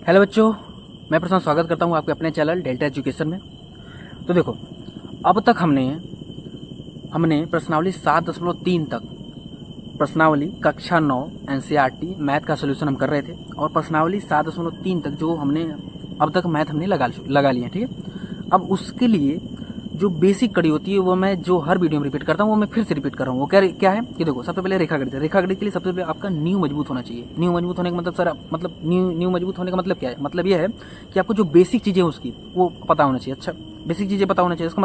Hello बच्चों, मैं प्रशांत स्वागत करता हूं आपके अपने चैनल डेल्टा एजुकेशन में। तो देखो, अब तक हमने प्रश्नावली 7.3 तक प्रश्नावली कक्षा 9 एनसीईआरटी मैथ का सोल्यूशन हम कर रहे थे और प्रश्नावली 7.3 तक जो हमने अब तक मैथ हमने लगा लिया, ठीक है। अब उसके लिए जो बेसिक कड़ी होती है वो मैं जो हर वीडियो में रिपीट करता हूँ वो मैं फिर से रिपीट कर रहा हूँ। वो क्या है कि देखो, सबसे पहले रेखागणित के लिए सबसे पहले आपका नींव मजबूत होना चाहिए। नींव मजबूत होने का मतलब सर मतलब नींव मजबूत होने का मतलब क्या है? मतलब ये है कि आपको जो बेसिक चीज़ें हैं उसकी वो पता होना चाहिए। अच्छा, बेसिक चीज़ें पता होना चाहिए, इसका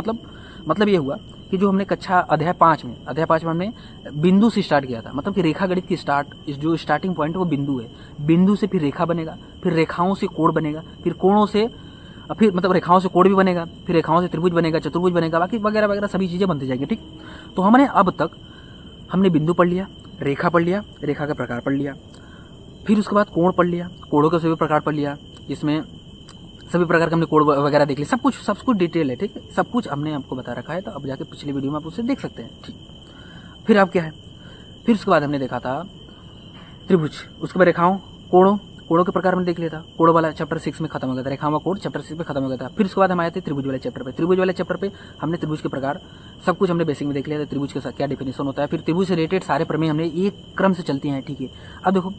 मतलब ये हुआ कि जो हमने कक्षा अध्याय 5 में हमने बिंदु से स्टार्ट किया था। मतलब कि रेखा गणित की जो स्टार्टिंग पॉइंट है वो बिंदु है। बिंदु से फिर रेखा बनेगा, फिर रेखाओं से कोण बनेगा, फिर कोणों से फिर मतलब रेखाओं से कोण भी बनेगा, फिर रेखाओं से त्रिभुज बनेगा, चतुर्भुज बनेगा, बाकी वगैरह वगैरह सभी चीज़ें बनती जाएगी, ठीक। तो अब तक हमने बिंदु पढ़ लिया, रेखा पढ़ लिया, रेखा का प्रकार पढ़ लिया, फिर उसके बाद कोण पढ़ लिया, कोणों के सभी प्रकार पढ़ लिया, इसमें सभी प्रकार के हमने कोण वगैरह देख लिया। सब कुछ डिटेल है, ठीक है, सब कुछ हमने आपको बता रखा है। तो अब जाके पिछली वीडियो में आप उसे देख सकते हैं, ठीक। फिर अब क्या है, फिर उसके बाद हमने देखा था त्रिभुज, उसके बाद रेखाओं, कोणों के प्रकार में देख लिया था। कोणों वाला चैप्टर 6 में खत्म हो गया था, रेखाओं का कोण चैप्टर 6 में खत्म हो गया था। फिर उसके बाद हम आए थे त्रिभुज वाले चैप्टर पे। त्रिभुज वाले चैप्टर पे हमने त्रिभुज के प्रकार सब कुछ हमने बेसिक में देख लिया था, त्रिभुज के साथ क्या डिफिनेशन होता है। फिर त्रिभुज से रिलेटेड सारे प्रमेय हमने एक क्रम से चलती हैं, ठीक है। अब देखो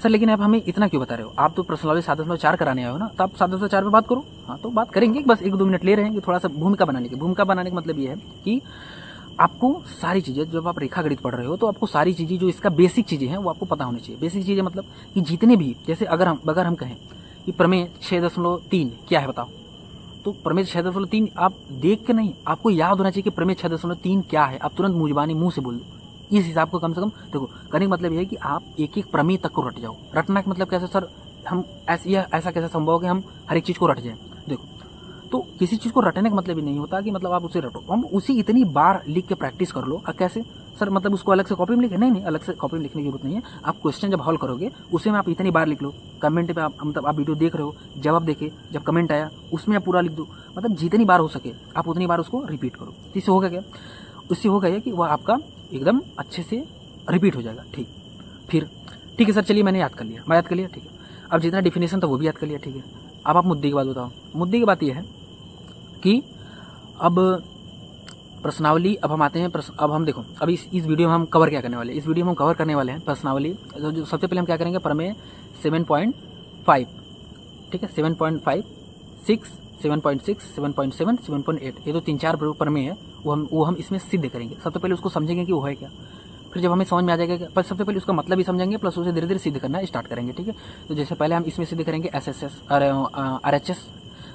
सर, लेकिन आप हमें इतना क्यों बता रहे हो? आप तो प्रश्नावली 7.4 कराने आए हो ना, तो आप 7.4 पे बात करो। हाँ, तो बात करेंगे, बस 1-2 मिनट ले रहे हैं कि थोड़ा सा भूमिका बनाने का मतलब ये है कि आपको सारी चीज़ें, जब आप रेखा गणित पढ़ रहे हो तो आपको सारी चीज़ें जो इसका बेसिक चीज़ें हैं वो आपको पता होनी चाहिए। बेसिक चीज़ें मतलब कि जितने भी, जैसे अगर हम कहें कि प्रमेय 6.3 क्या है बताओ, तो प्रमेय 6.3 आप देख के नहीं, आपको याद होना चाहिए कि प्रमेय 6.3 क्या है। आप तुरंत मुंह से बोल दो। इस हिसाब को कम से कम देखो, करने का मतलब यह है कि आप एक एक प्रमेय तक को रट जाओ। रटना का मतलब कैसे सर, हम ऐसा कैसे संभव है कि हम हर एक चीज़ को रट जाएं? देखो, तो किसी चीज़ को रटने का मतलब ही नहीं होता कि मतलब आप उसे रटो, हम उसी इतनी बार लिख के प्रैक्टिस कर लो। कैसे सर, मतलब उसको अलग से कॉपी में लिखे? नहीं, अलग से कॉपी में लिखने की जरूरत नहीं है। आप क्वेश्चन जब हल करोगे उसे में आप इतनी बार लिख लो। कमेंट पे आप मतलब आप वीडियो देख रहे हो, जवाब देखे, जब कमेंट आया उसमें आप पूरा लिख दो। मतलब जितनी बार हो सके आप उतनी बार उसको रिपीट करो। इससे होगा क्या? उससे होगा ये कि वह आपका एकदम अच्छे से रिपीट हो जाएगा, ठीक। फिर ठीक है सर, चलिए मैं याद कर लिया, ठीक है। अब जितना डिफिनेशन था वो भी याद कर लिया, ठीक है। अब आप मुद्दे की बात बताओ। मुद्दे की बात यह है कि अब प्रश्नावली, अब हम आते हैं अब हम देखो, अब इस वीडियो में हम कवर क्या करने वाले हैं? इस वीडियो में हम कवर करने वाले हैं प्रश्नावली। जो सबसे पहले हम क्या करेंगे, प्रमेय 7.5, ठीक है, 7.5, 6, 7.6, 7.7, 7.8, ये तो 3-4 प्रमेय है, वो हम इसमें सिद्ध करेंगे। सबसे पहले उसको समझेंगे कि वो है क्या, फिर जब हमें समझ में आ जाएगा, पर सबसे पहले उसका मतलब भी समझेंगे, प्लस उसे धीरे धीरे सिद्ध करना स्टार्ट करेंगे, ठीक है। तो जैसे पहले हम इसमें सिद्ध करेंगे RHS,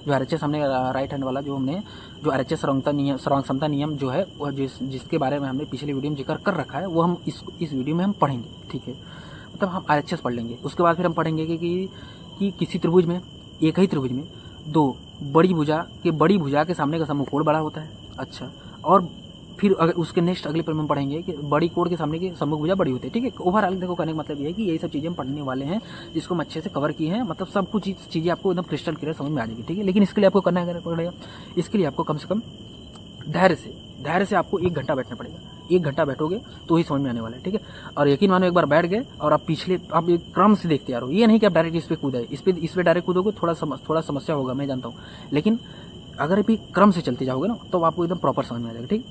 जो RHS हमने राइट हैंड वाला जो RHS सर्वांग नियम जो है वो जिसके बारे में हमने पिछले वीडियो में जिक्र कर रखा है, वो हम इस वीडियो में हम पढ़ेंगे, ठीक है। मतलब हम RHS पढ़ लेंगे। उसके बाद फिर हम पढ़ेंगे कि किसी त्रिभुज में, एक ही त्रिभुज में दो बड़ी भुजा के सामने का समकोण बड़ा होता है। अच्छा, और फिर अगर उसके नेक्स्ट अगले पर हम पढ़ेंगे कि बड़ी कोण के सामने की सम्मुख भुजा बड़ी होती है, ठीक है। ओवरऑल देखो, कहने का मतलब ये है कि यही सब चीज़ें हम पढ़ने वाले हैं, जिसको हम अच्छे से कवर किए हैं। मतलब सब कुछ चीज़ें आपको एकदम क्रिस्टल क्लियर समझ में आ जाएगी, ठीक है। लेकिन इसके लिए आपको करना पड़ेगा, इसके लिए आपको कम से कम धैर्य से आपको 1 घंटा बैठना पड़ेगा। 1 घंटा बैठोगे तो ही समझ में आने वाला है, ठीक है। और यकीन मानो, एक बार बैठ गए और आप एक क्रम से देखते आ रहो, ये नहीं कि आप डायरेक्ट इस पर कूदाए। इस पर डायरेक्ट कूदोगे थोड़ा समस्या होगा, मैं जानता हूँ। लेकिन अगर अभी क्रम से चलते जाओगे ना तो आपको एकदम प्रॉपर समझ में आ जाएगा, ठीक।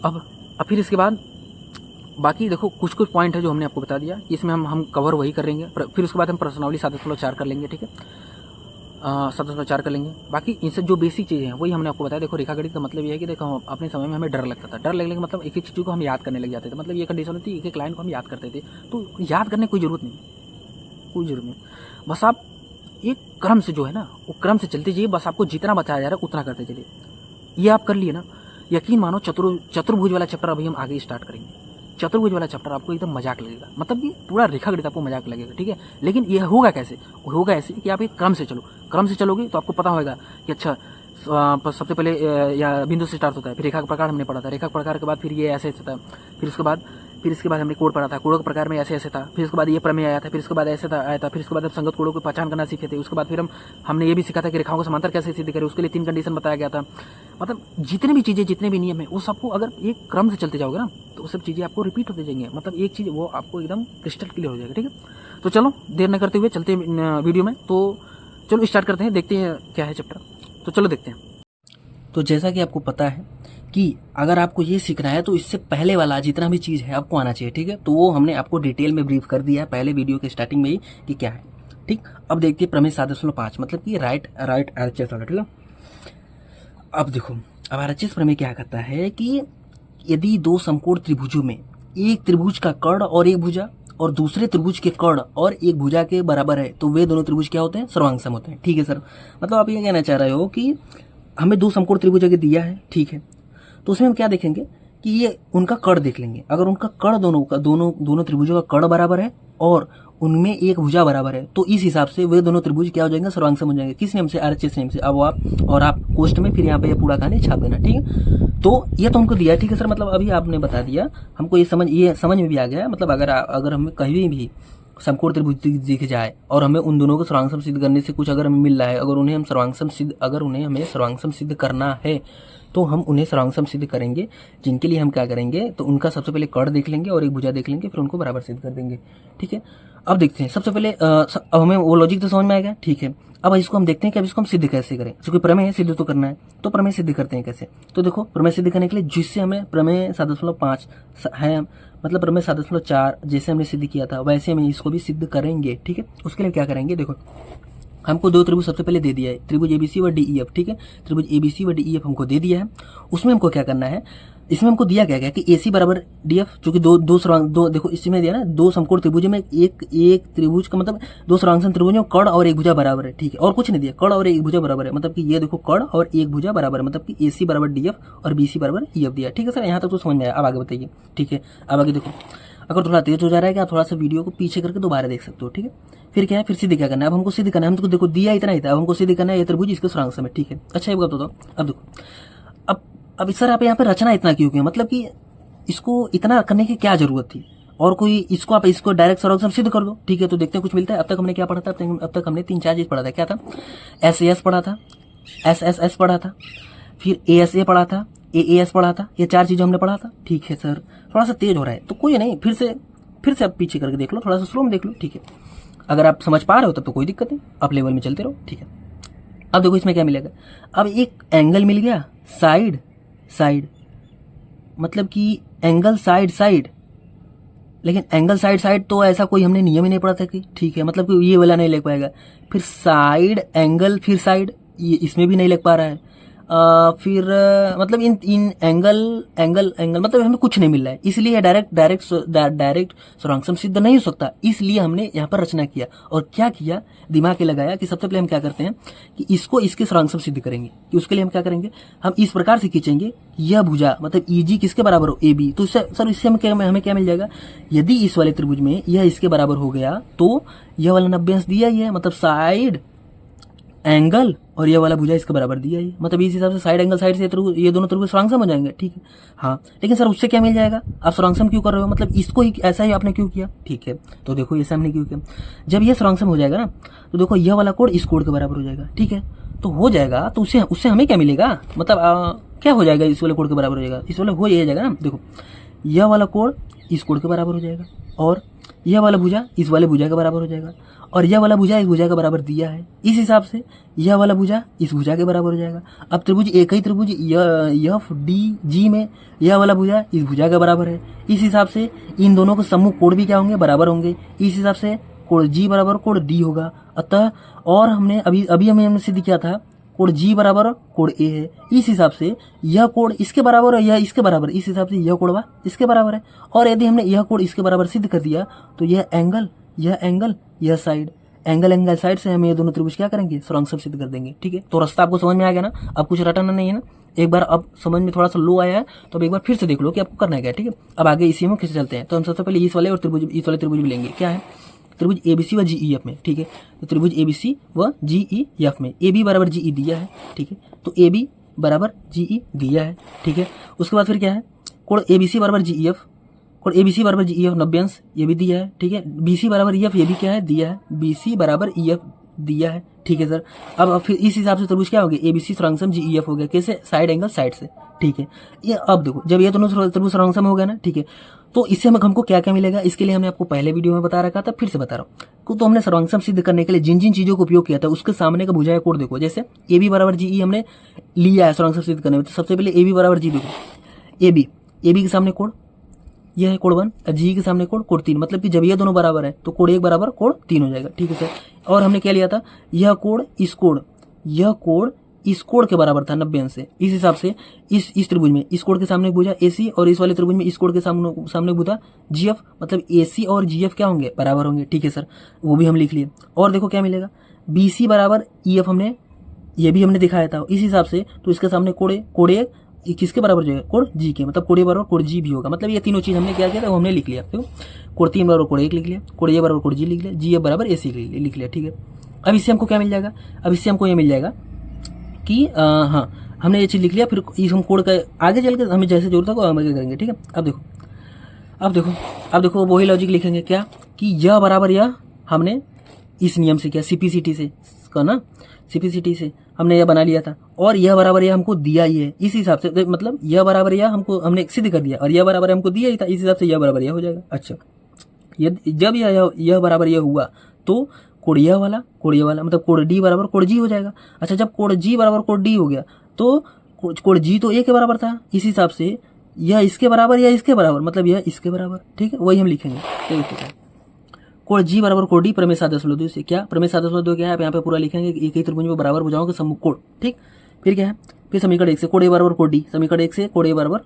अब फिर इसके बाद बाकी देखो, कुछ पॉइंट है जो हमने आपको बता दिया, इसमें हम कवर वही करेंगे। फिर उसके बाद हम प्रश्नावली 7.4 कर लेंगे, ठीक है, 7.4 कर लेंगे। बाकी इनसे जो बेसिक चीज़ें हैं वही हमने आपको बताया। देखो, रेखागणित का मतलब ये है कि देखो, अपने समय में हमें डर लगता था। डर लगने का मतलब एक एक चीज़ को हम याद करने लग जाते थे। मतलब ये कंडीशन होती है, एक लाइन को हम याद करते थे। तो याद करने की कोई ज़रूरत नहीं, बस आप एक क्रम से जो है ना, वो क्रम से चलते जाइए। बस आपको जितना बताया जा रहा है उतना करते चलिए। ये आप कर लिए ना, यकीन मानो, चतुर्भुज वाला चैप्टर अभी हम आगे स्टार्ट करेंगे। चतुर्भुज वाला चैप्टर आपको एकदम मजाक लगेगा, मतलब कि पूरा रेखागणित आपको मजाक लगेगा, ठीक है। लेकिन यह होगा कैसे? होगा ऐसे कि आप एक क्रम से चलोगे तो आपको पता होगा कि अच्छा, सबसे पहले या बिंदु से स्टार्ट होता है, फिर रेखा का प्रकार हमने पढ़ा था, रेखा प्रकार के बाद फिर ये ऐसे था, फिर इसके बाद हमने कोण पढ़ा था, कोणों के प्रकार में ऐसे था, फिर उसके बाद ये प्रमेय आया था, फिर उसके बाद ऐसे आया था, फिर उसके बाद हम संगत कोणों को पहचान करना सीखे थे। उसके बाद फिर हमने ये भी सीखा था कि रेखाओं को समांतर कैसे सिद्ध करें, उसके लिए 3 कंडीशन बताया गया था। मतलब जितने भी चीज़ें, जितने भी नियम है, वो सबको अगर एक क्रम से चलते जाओगे ना तो वो सब चीज़ें आपको रिपीट होते जाएंगे। मतलब एक चीज़ वो आपको एकदम क्रिस्टल क्लियर हो जाएगा, ठीक है। तो चलो देर न करते हुए चलते हैं वीडियो में। तो चलो स्टार्ट करते हैं, देखते हैं क्या है चैप्टर। तो चलो देखते हैं। तो जैसा कि आपको पता है कि अगर आपको ये सीखना है तो इससे पहले वाला जितना भी चीज़ है आपको आना चाहिए, ठीक है। तो वो हमने आपको डिटेल में ब्रीफ कर दिया है पहले वीडियो के स्टार्टिंग में ही कि क्या है, ठीक। अब देखते हैं प्रमेय 7.5 मतलब कि राइट RHS वाला, ठीक है। अब देखो, अब RHS प्रमेय क्या कहता है कि यदि दो समकोण त्रिभुजों में एक त्रिभुज का कर्ण और एक भुजा और दूसरे त्रिभुज के कर्ण और एक भुजा के बराबर है तो वे दोनों त्रिभुज क्या होते हैं, सर्वांग सम होते हैं, ठीक है सर। मतलब आप ये कहना चाह रहे हो कि हमें दो समकोण त्रिभुज अगर दिया है, ठीक है, तो उसमें हम क्या देखेंगे कि ये उनका कर्ण देख लेंगे। अगर उनका कर्ण दोनों त्रिभुजों का कर्ण बराबर है और उनमें एक भुजा बराबर है तो इस हिसाब से वे दोनों त्रिभुज क्या हो जाएंगे, सर्वांग सम हो जाएंगे। किस नियम से, RHS नियम से। अब आप पोस्ट में फिर यहाँ पे पूरा कहानी छाप देना, ठीक है। तो ये तो हमको दिया, ठीक है सर। मतलब अभी आपने बता दिया हमको, ये समझ में भी आ गया। मतलब अगर हमें कहीं भी समकोण त्रिभुज दिख जाए और हमें उन दोनों को सर्वांग सम सिद्ध करने से कुछ अगर हमें मिल रहा है, अगर उन्हें हमें सर्वांग सम सिद्ध करना है तो हम उन्हें सर्वांग सम सिद्ध करेंगे। जिनके लिए हम क्या करेंगे, तो उनका सबसे पहले कर्ण देख लेंगे और एक भुजा देख लेंगे, फिर उनको बराबर सिद्ध कर देंगे, ठीक है। अब देखते हैं सबसे पहले अब हमें वो लॉजिक तो समझ में आएगा, ठीक है। अब इसको हम देखते हैं कि अब इसको हम सिद्ध कैसे करें। क्योंकि प्रमेय सिद्ध तो करना है, तो प्रमेय सिद्ध करते हैं कैसे। तो देखो, प्रमेय सिद्ध करने के लिए जिससे हमें प्रमेय 7.5 है, मतलब प्रमेय 7.4 जैसे हमने सिद्ध किया था वैसे हम इसको भी सिद्ध करेंगे, ठीक है। उसके लिए क्या करेंगे, देखो हमको दो त्रिभुज सबसे पहले दे दिया है, त्रिभुज ABC व DEF, ठीक है। त्रिभुज ABC व DEF हमको दे दिया है। उसमें हमको क्या करना है, इसमें हमको दिया क्या कि AC बराबर DF, जो कि दो देखो इसमें दिया ना, दो समकोण त्रिभुज में एक त्रिभुज का मतलब दो सर्वांग सम त्रिभुज में कर्ण और एक भुजा बराबर है, ठीक है। और कुछ नहीं दिया, कर्ण और एक भुजा बराबर है, मतलब कि ये देखो कर्ण और एक भुजा बराबर है, मतलब कि AC बराबर DF और BC बराबर EF दिया, ठीक है सर। यहाँ तक तो समझ में आया। अब आगे बताइए, ठीक है। अब आगे देखो, अगर थोड़ा तेज हो जा रहा है, क्या थोड़ा सा वीडियो को पीछे करके दोबारा देख सकते हो, ठीक है। फिर क्या है, फिर सिद्ध क्या करना है, अब हमको सिद्ध करना है। हमको देखो दिया इतना ही था, अब हमको सिद्ध करना है ये त्रिभुज इसके सर्वांग सम है, ठीक है। अच्छा ये बात बताओ। अब देखो, अब सर आप यहाँ पे रचना इतना क्यों किया, मतलब कि इसको इतना करने की क्या जरूरत थी, और कोई इसको डायरेक्ट सर्वांग सम सिद्ध कर दो, ठीक है। तो देखते हैं कुछ मिलता है। अब तक हमने क्या पढ़ा था, अब तक हमने 3-4 चीज पढ़ा था। क्या था, SAS पढ़ा था, SSS पढ़ा था, फिर ASA पढ़ा था, AAS पढ़ा था। ये 4 चीजें हमने पढ़ा था, ठीक है सर। थोड़ा सा तेज हो रहा है तो कोई नहीं, फिर से आप पीछे करके देख लो, थोड़ा सा स्लो में देख लो, ठीक है। अगर आप समझ पा रहे हो तब तो कोई दिक्कत नहीं, आप लेवल में चलते रहो, ठीक है। अब देखो इसमें क्या मिलेगा, अब एक एंगल मिल गया, साइड मतलब कि एंगल साइड, लेकिन एंगल साइड तो ऐसा कोई हमने नियम ही नहीं पढ़ा था कि, ठीक है। मतलब कि ये वाला नहीं लिख पाएगा, फिर साइड एंगल फिर साइड, ये इसमें भी नहीं लिख पा रहा है। फिर मतलब इन एंगल मतलब हमें कुछ नहीं मिल रहा है, इसलिए डायरेक्ट सर्वांग सम सिद्ध नहीं हो सकता। इसलिए हमने यहाँ पर रचना किया और क्या किया, दिमाग लगाया कि सबसे पहले हम क्या करते हैं कि इसको इसके सर्वांग सम सिद्ध करेंगे। कि उसके लिए हम क्या करेंगे, हम इस प्रकार से खींचेंगे, यह भुजा मतलब EG किसके बराबर हो, AB। तो इससे हमें क्या मिल जाएगा, यदि इस वाले त्रिभुज में यह इसके बराबर हो गया तो यह वाला 90 अंश दिया ही है, मतलब साइड एंगल और ये वाला भुजा इसके बराबर दिया ही, मतलब इस हिसाब से साइड एंगल साइड से ये दोनों त्रिभुज सर्वांग सम हो जाएंगे, ठीक है। हाँ, लेकिन सर उससे क्या मिल जाएगा, आप सर्वांग सम क्यों कर रहे हो, मतलब इसको ही ऐसा ही आपने क्यों किया, ठीक है। तो देखो ऐसा हमने क्यों किया, जब ये सर्वांग सम हो जाएगा ना तो देखो यह वाला कोण इस कोण के बराबर हो जाएगा, ठीक है। तो हो जाएगा तो उससे हमें क्या मिलेगा, मतलब क्या हो जाएगा, इस वाले कोण के बराबर हो जाएगा, इस वाले हो जाएगा ना। देखो यह वाला कोण इस कोण के बराबर हो जाएगा और यह वाला भुजा इस वाले भुजा के बराबर हो जाएगा और यह वाला भुजा इस भुजा के बराबर दिया है, इस हिसाब से यह वाला भुजा इस भुजा के बराबर हो जाएगा। अब त्रिभुज एक ही त्रिभुज FDG में यह वाला भुजा इस भुजा के बराबर है, इस हिसाब से इन दोनों के सम्मुख कोण भी क्या होंगे, बराबर होंगे। इस हिसाब से कोण G बराबर कोण D होगा। अतः और हमने अभी हमने सिद्ध किया था कोण G बराबर कोण A है, इस हिसाब से यह कोण इसके बराबर है, यह इसके बराबर, इस हिसाब से यह कोण इसके बराबर है। और यदि हमने यह कोण इसके बराबर सिद्ध कर दिया तो यह एंगल यह साइड, एंगल साइड से हम ये दोनों त्रिभुज क्या करेंगे, सर्वांग सम सिद्ध कर देंगे, ठीक है। तो रास्ता आपको समझ में आ गया ना, अब कुछ रटाना नहीं है ना। एक बार अब समझ में थोड़ा सा लो आया है तो अब एक बार फिर से देख लो कि आपको करना है क्या, ठीक है। अब आगे इसी में खींचे चलते हैं। तो हम सबसे पहले इस वाले त्रिभुज भी लेंगे, क्या है, त्रिभुज ABC व GEF में, ठीक है। तो त्रिभुज ABC व GEF में AB बराबर GE दिया है, ठीक है। तो AB बराबर GE दिया है, ठीक है। उसके बाद फिर क्या है, कोण ABC बराबर GEF, कोण ABC बराबर GEF 90 अंश ये भी दिया है, ठीक है। BC बराबर EF ये भी क्या है, दिया है, BC बराबर EF दिया है, ठीक है सर। अब फिर इस हिसाब से त्रिभुज क्या हो गया, ABC सर्वांग सम GEF हो गया, कैसे, साइड एंगल साइड से, ठीक है। ये अब देखो, जब ये दोनों त्रिभुज सर्वांगसम हो गया ना, ठीक है, तो इससे हमको क्या क्या मिलेगा, इसके लिए हमने आपको पहले वीडियो में बता रखा था, फिर से बता रहा हूँ। तो हमने सर्वांगसम सिद्ध करने के लिए जिन जिन चीजों का उपयोग किया था उसके सामने का भुजाएं कोण देखो। जैसे ए बी बराबर जी ई हमने लिया है सर्वांगसम सिद्ध करने में, तो सबसे पहले ए बी बराबर जी देखो, ए बी के सामने कोण यह है कोण 1 और जी के सामने कोण 3, मतलब कि जब ये दोनों बराबर है तो कोण 1 बराबर कोण 3 हो जाएगा। ठीक है सर। और हमने क्या लिया था, यह कोण इस कोण के बराबर था 90 अंश से। इस हिसाब से इस त्रिभुज में इस कोण के सामने भुजा AC और इस वाले त्रिभुज में इस कोण के सामने भुजा GF, मतलब AC और GF क्या होंगे, बराबर होंगे। ठीक है सर, वो भी हम लिख लिए। और देखो क्या मिलेगा, BC बराबर EF ये भी हमने दिखाया था इस हिसाब से। तो इसके सामने कोण ए किसके बराबर जो है, कोण जी के, मतलब कोण ए बराबर कोण जी भी होगा। मतलब ये तीनों चीज हमने क्या किया था, वो हमने लिख लिया। देखो कोण 3 बराबर कोण 1 लिख लिया, कोण ए बराबर कोण जी लिख लिया, GF बराबर AC लिख लिया। ठीक है। अब इससे हमको क्या मिल जाएगा, अब इससे हमको ये मिल जाएगा कि हाँ, हमने ये चीज लिख लिया। फिर इस हम कोड का आगे चल के हमें जैसे जरूरत होगा हम आगे करेंगे। ठीक है। अब देखो वही लॉजिक लिखेंगे क्या, कि यह बराबर यह हमने इस नियम से किया, CPCT से का ना, CPCT से हमने यह बना लिया था। और यह बराबर यह हमको दिया ही है इस हिसाब से, मतलब यह बराबर यह हमको हमने सिद्ध कर दिया और यह बराबर हमको दिया ही था, इस हिसाब से यह बराबर यह हो जाएगा। अच्छा, जब यह बराबर यह हुआ तो कोण यह वाला मतलब कोण D बराबर कोण G हो जाएगा। अच्छा, जब कोण G बराबर कोण D हो गया तो कोण G तो A के बराबर था, इस हिसाब से यह इसके बराबर या इसके बराबर, मतलब यह इसके बराबर। ठीक है, वही हम लिखेंगे। कोण G बराबर कोण D प्रमेय 7.2 से क्या, प्रमेय 7.2 क्या है, यहाँ पे पूरा लिखेंगे एक ही त्रिभुज में बराबर भुजाओं के सम्मुख कोण। ठीक, फिर क्या है, फिर समीकरण 1 से कोण A बराबर कोण D, समीकरण 1 से कोण A बराबर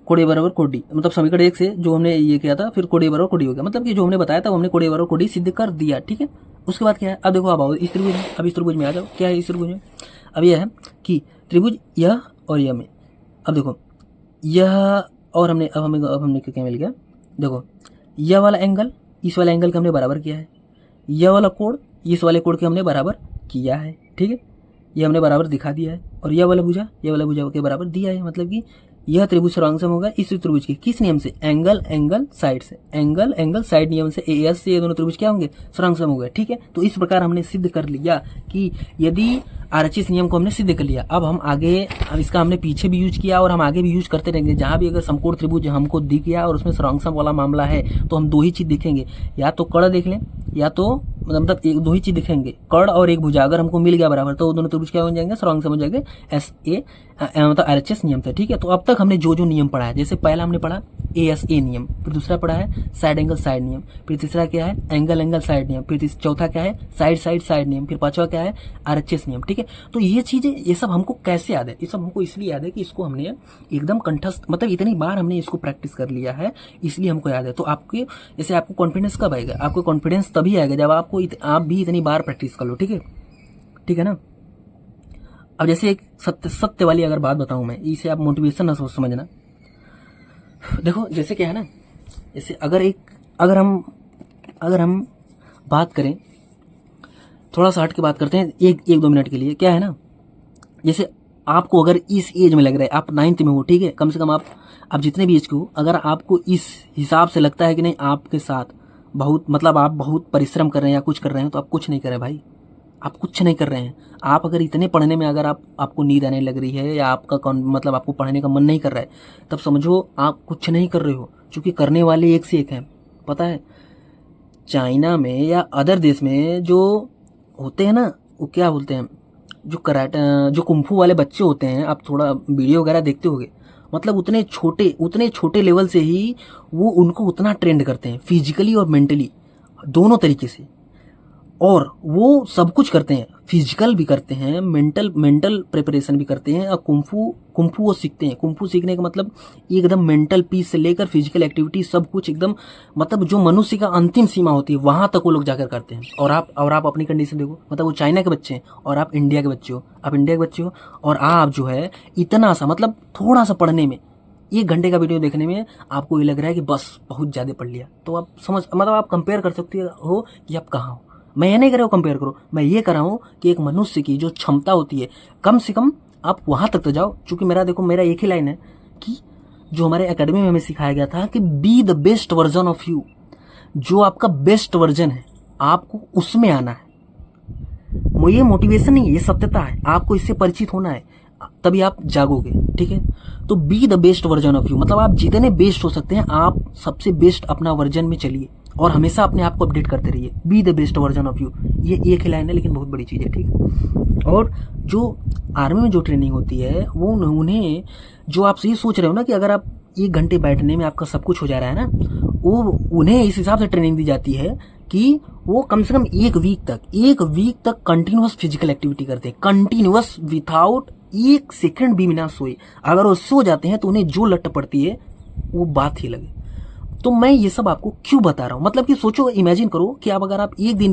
कोण A बराबर कोण D, मतलब समीकरण 1 से जो हमने ये किया था, फिर कोण A बराबर कोण D हो गया, मतलब कि जो हमने बताया था वो हमने कोण A बराबर कोण D सिद्ध कर दिया। ठीक है। उसके बाद क्या है, अब देखो, अब आओ इस त्रिभुज में, अब इस त्रिभुज में आ जाओ। क्या है इस त्रिभुज में, अब यह है कि त्रिभुज यह और यह में, अब देखो यह और हमने अब हमने क्या मिल गया, देखो यह वाला एंगल इस वाले एंगल का हमने बराबर किया है, यह वाला कोण इस वाले कोण के हमने बराबर किया है। ठीक है, ये हमने बराबर दिखा दिया है। और यह वाला भुजा के बराबर दिया है, मतलब कि यह त्रिभुज सर्वांगसम होगा इस त्रिभुज के किस नियम से, एंगल साइड से, एंगल साइड नियम से। AS से ये दोनों त्रिभुज क्या होंगे, सर्वांगसम हो गए। ठीक है, तो इस प्रकार हमने सिद्ध कर लिया कि यदि RHS नियम को हमने सिद्ध कर लिया। अब हम आगे इसका हमने पीछे भी यूज किया और हम आगे भी यूज करते रहेंगे। जहां भी अगर समकोण त्रिभुज हमको दिख गया और उसमें सर्वांगसम वाला मामला है तो हम दो ही चीज देखेंगे, या तो कर्ण देख लें या तो मतलब एक दो ही चीज दिखेंगे, कर्ण और एक भुजा अगर हमको मिल गया बराबर तो दोनों त्रिभुज क्या हो जाएंगे, सर्वांगसम हो जाएंगे SA मतलब RHS नियम से। ठीक है, तो अब तक हमने जो नियम पढ़ा है, जैसे पहला हमने पढ़ा ASA नियम, फिर दूसरा पढ़ा है साइड एंगल साइड नियम, फिर तीसरा क्या है एंगल साइड नियम, फिर चौथा क्या है साइड नियम, फिर पांचवा क्या है RHS नियम। ठीक है, तो ये चीजें ये सब हमको कैसे याद है, ये सब हमको इसलिए याद है कि इसको हमने एकदम कंठस्थ, मतलब इतनी बार हमने इसको प्रैक्टिस कर लिया है, इसलिए हमको याद है। तो आपके जैसे आपको कॉन्फिडेंस कब आएगा, आपको कॉन्फिडेंस तभी आएगा जब आप भी इतनी बार प्रैक्टिस कर लो। ठीक है ना। अब जैसे एक सत्य वाली अगर बात बताऊं मैं, इसे आप मोटिवेशन ना समझना। देखो जैसे क्या है ना, जैसे अगर हम बात करें, थोड़ा सा हट के बात करते हैं एक दो मिनट के लिए। क्या है ना, जैसे आपको अगर इस एज में लग रहा है, आप 9th में हो, ठीक है, कम से कम आप जितने भी एज के हो, अगर आपको इस हिसाब से लगता है कि नहीं आपके साथ बहुत मतलब आप बहुत परिश्रम कर रहे हैं या कुछ कर रहे हैं, तो आप कुछ नहीं कर रहे भाई, आप कुछ नहीं कर रहे हैं। आप अगर इतने पढ़ने में अगर आपको नींद आने लग रही है या आपका मतलब आपको पढ़ने का मन नहीं कर रहा है, तब समझो आप कुछ नहीं कर रहे हो, क्योंकि करने वाले एक से एक हैं। पता है चाइना में या अदर देश में जो होते हैं ना, वो क्या बोलते हैं, जो कराटे जो कुंफू वाले बच्चे होते हैं, आप थोड़ा वीडियो वगैरह देखते होंगे, मतलब उतने छोटे लेवल से ही वो उनको उतना ट्रेंड करते हैं, फिजिकली और मेंटली दोनों तरीके से। और वो सब कुछ करते हैं, फिजिकल भी करते हैं, मेंटल प्रिपरेशन भी करते हैं। और कुंफू वो सीखते हैं। कुंफू सीखने का मतलब एकदम मेंटल पीस से लेकर फिजिकल एक्टिविटी सब कुछ एकदम, मतलब जो मनुष्य का अंतिम सीमा होती है वहां तक वो लोग जाकर करते हैं। और आप अपनी कंडीशन देखो, मतलब वो चाइना के बच्चे हैं और आप इंडिया के बच्चे हो, और आप जो है इतना सा मतलब थोड़ा सा पढ़ने में, 1 घंटे का वीडियो देखने में आपको ये लग रहा है कि बस बहुत ज्यादा पढ़ लिया। तो आप मतलब आप कंपेयर कर सकते हो कि आप कहाँ हो। मैं ये नहीं कर रहा हूँ कंपेयर करो, मैं ये कर रहा हूँ कि एक मनुष्य की जो क्षमता होती है, कम से कम आप वहां तक तो जाओ। क्योंकि मेरा एक ही लाइन है कि जो हमारे एकेडमी में हमें सिखाया गया था कि be the best version of you, जो आपका बेस्ट वर्जन है आपको उसमें आना है। ये मोटिवेशन नहीं है, ये सत्यता है, आपको इससे परिचित होना है। तभी आप जागोगे, ठीक है। तो be the best version of you, मतलब आप जितने बेस्ट हो सकते हैं आप सबसे बेस्ट अपना वर्जन में चलिए और हमेशा अपने आप को अपडेट करते रहिए। Be the best version of you, ये एक ही लाइन है लेकिन बहुत बड़ी चीज़ है, ठीक है। और जो आर्मी में जो ट्रेनिंग होती है वो उन्हें, जो आप ये सोच रहे हो ना कि अगर आप 1 घंटे बैठने में आपका सब कुछ हो जा रहा है ना, वो उन्हें इस हिसाब से ट्रेनिंग दी जाती है कि वो कम से कम 1 वीक तक कंटिन्यूअस फिजिकल एक्टिविटी करते हैं, कंटिन्यूअस विथआउट 1 सेकंड भी बिना सोए। अगर वो सो जाते हैं तो उन्हें जो लट पड़ती है वो बात ही लगे। तो मैं ये सब आपको क्यों बता रहा हूँ, मतलब कि सोचो, इमेजिन करो कि आप अगर आप एक दिन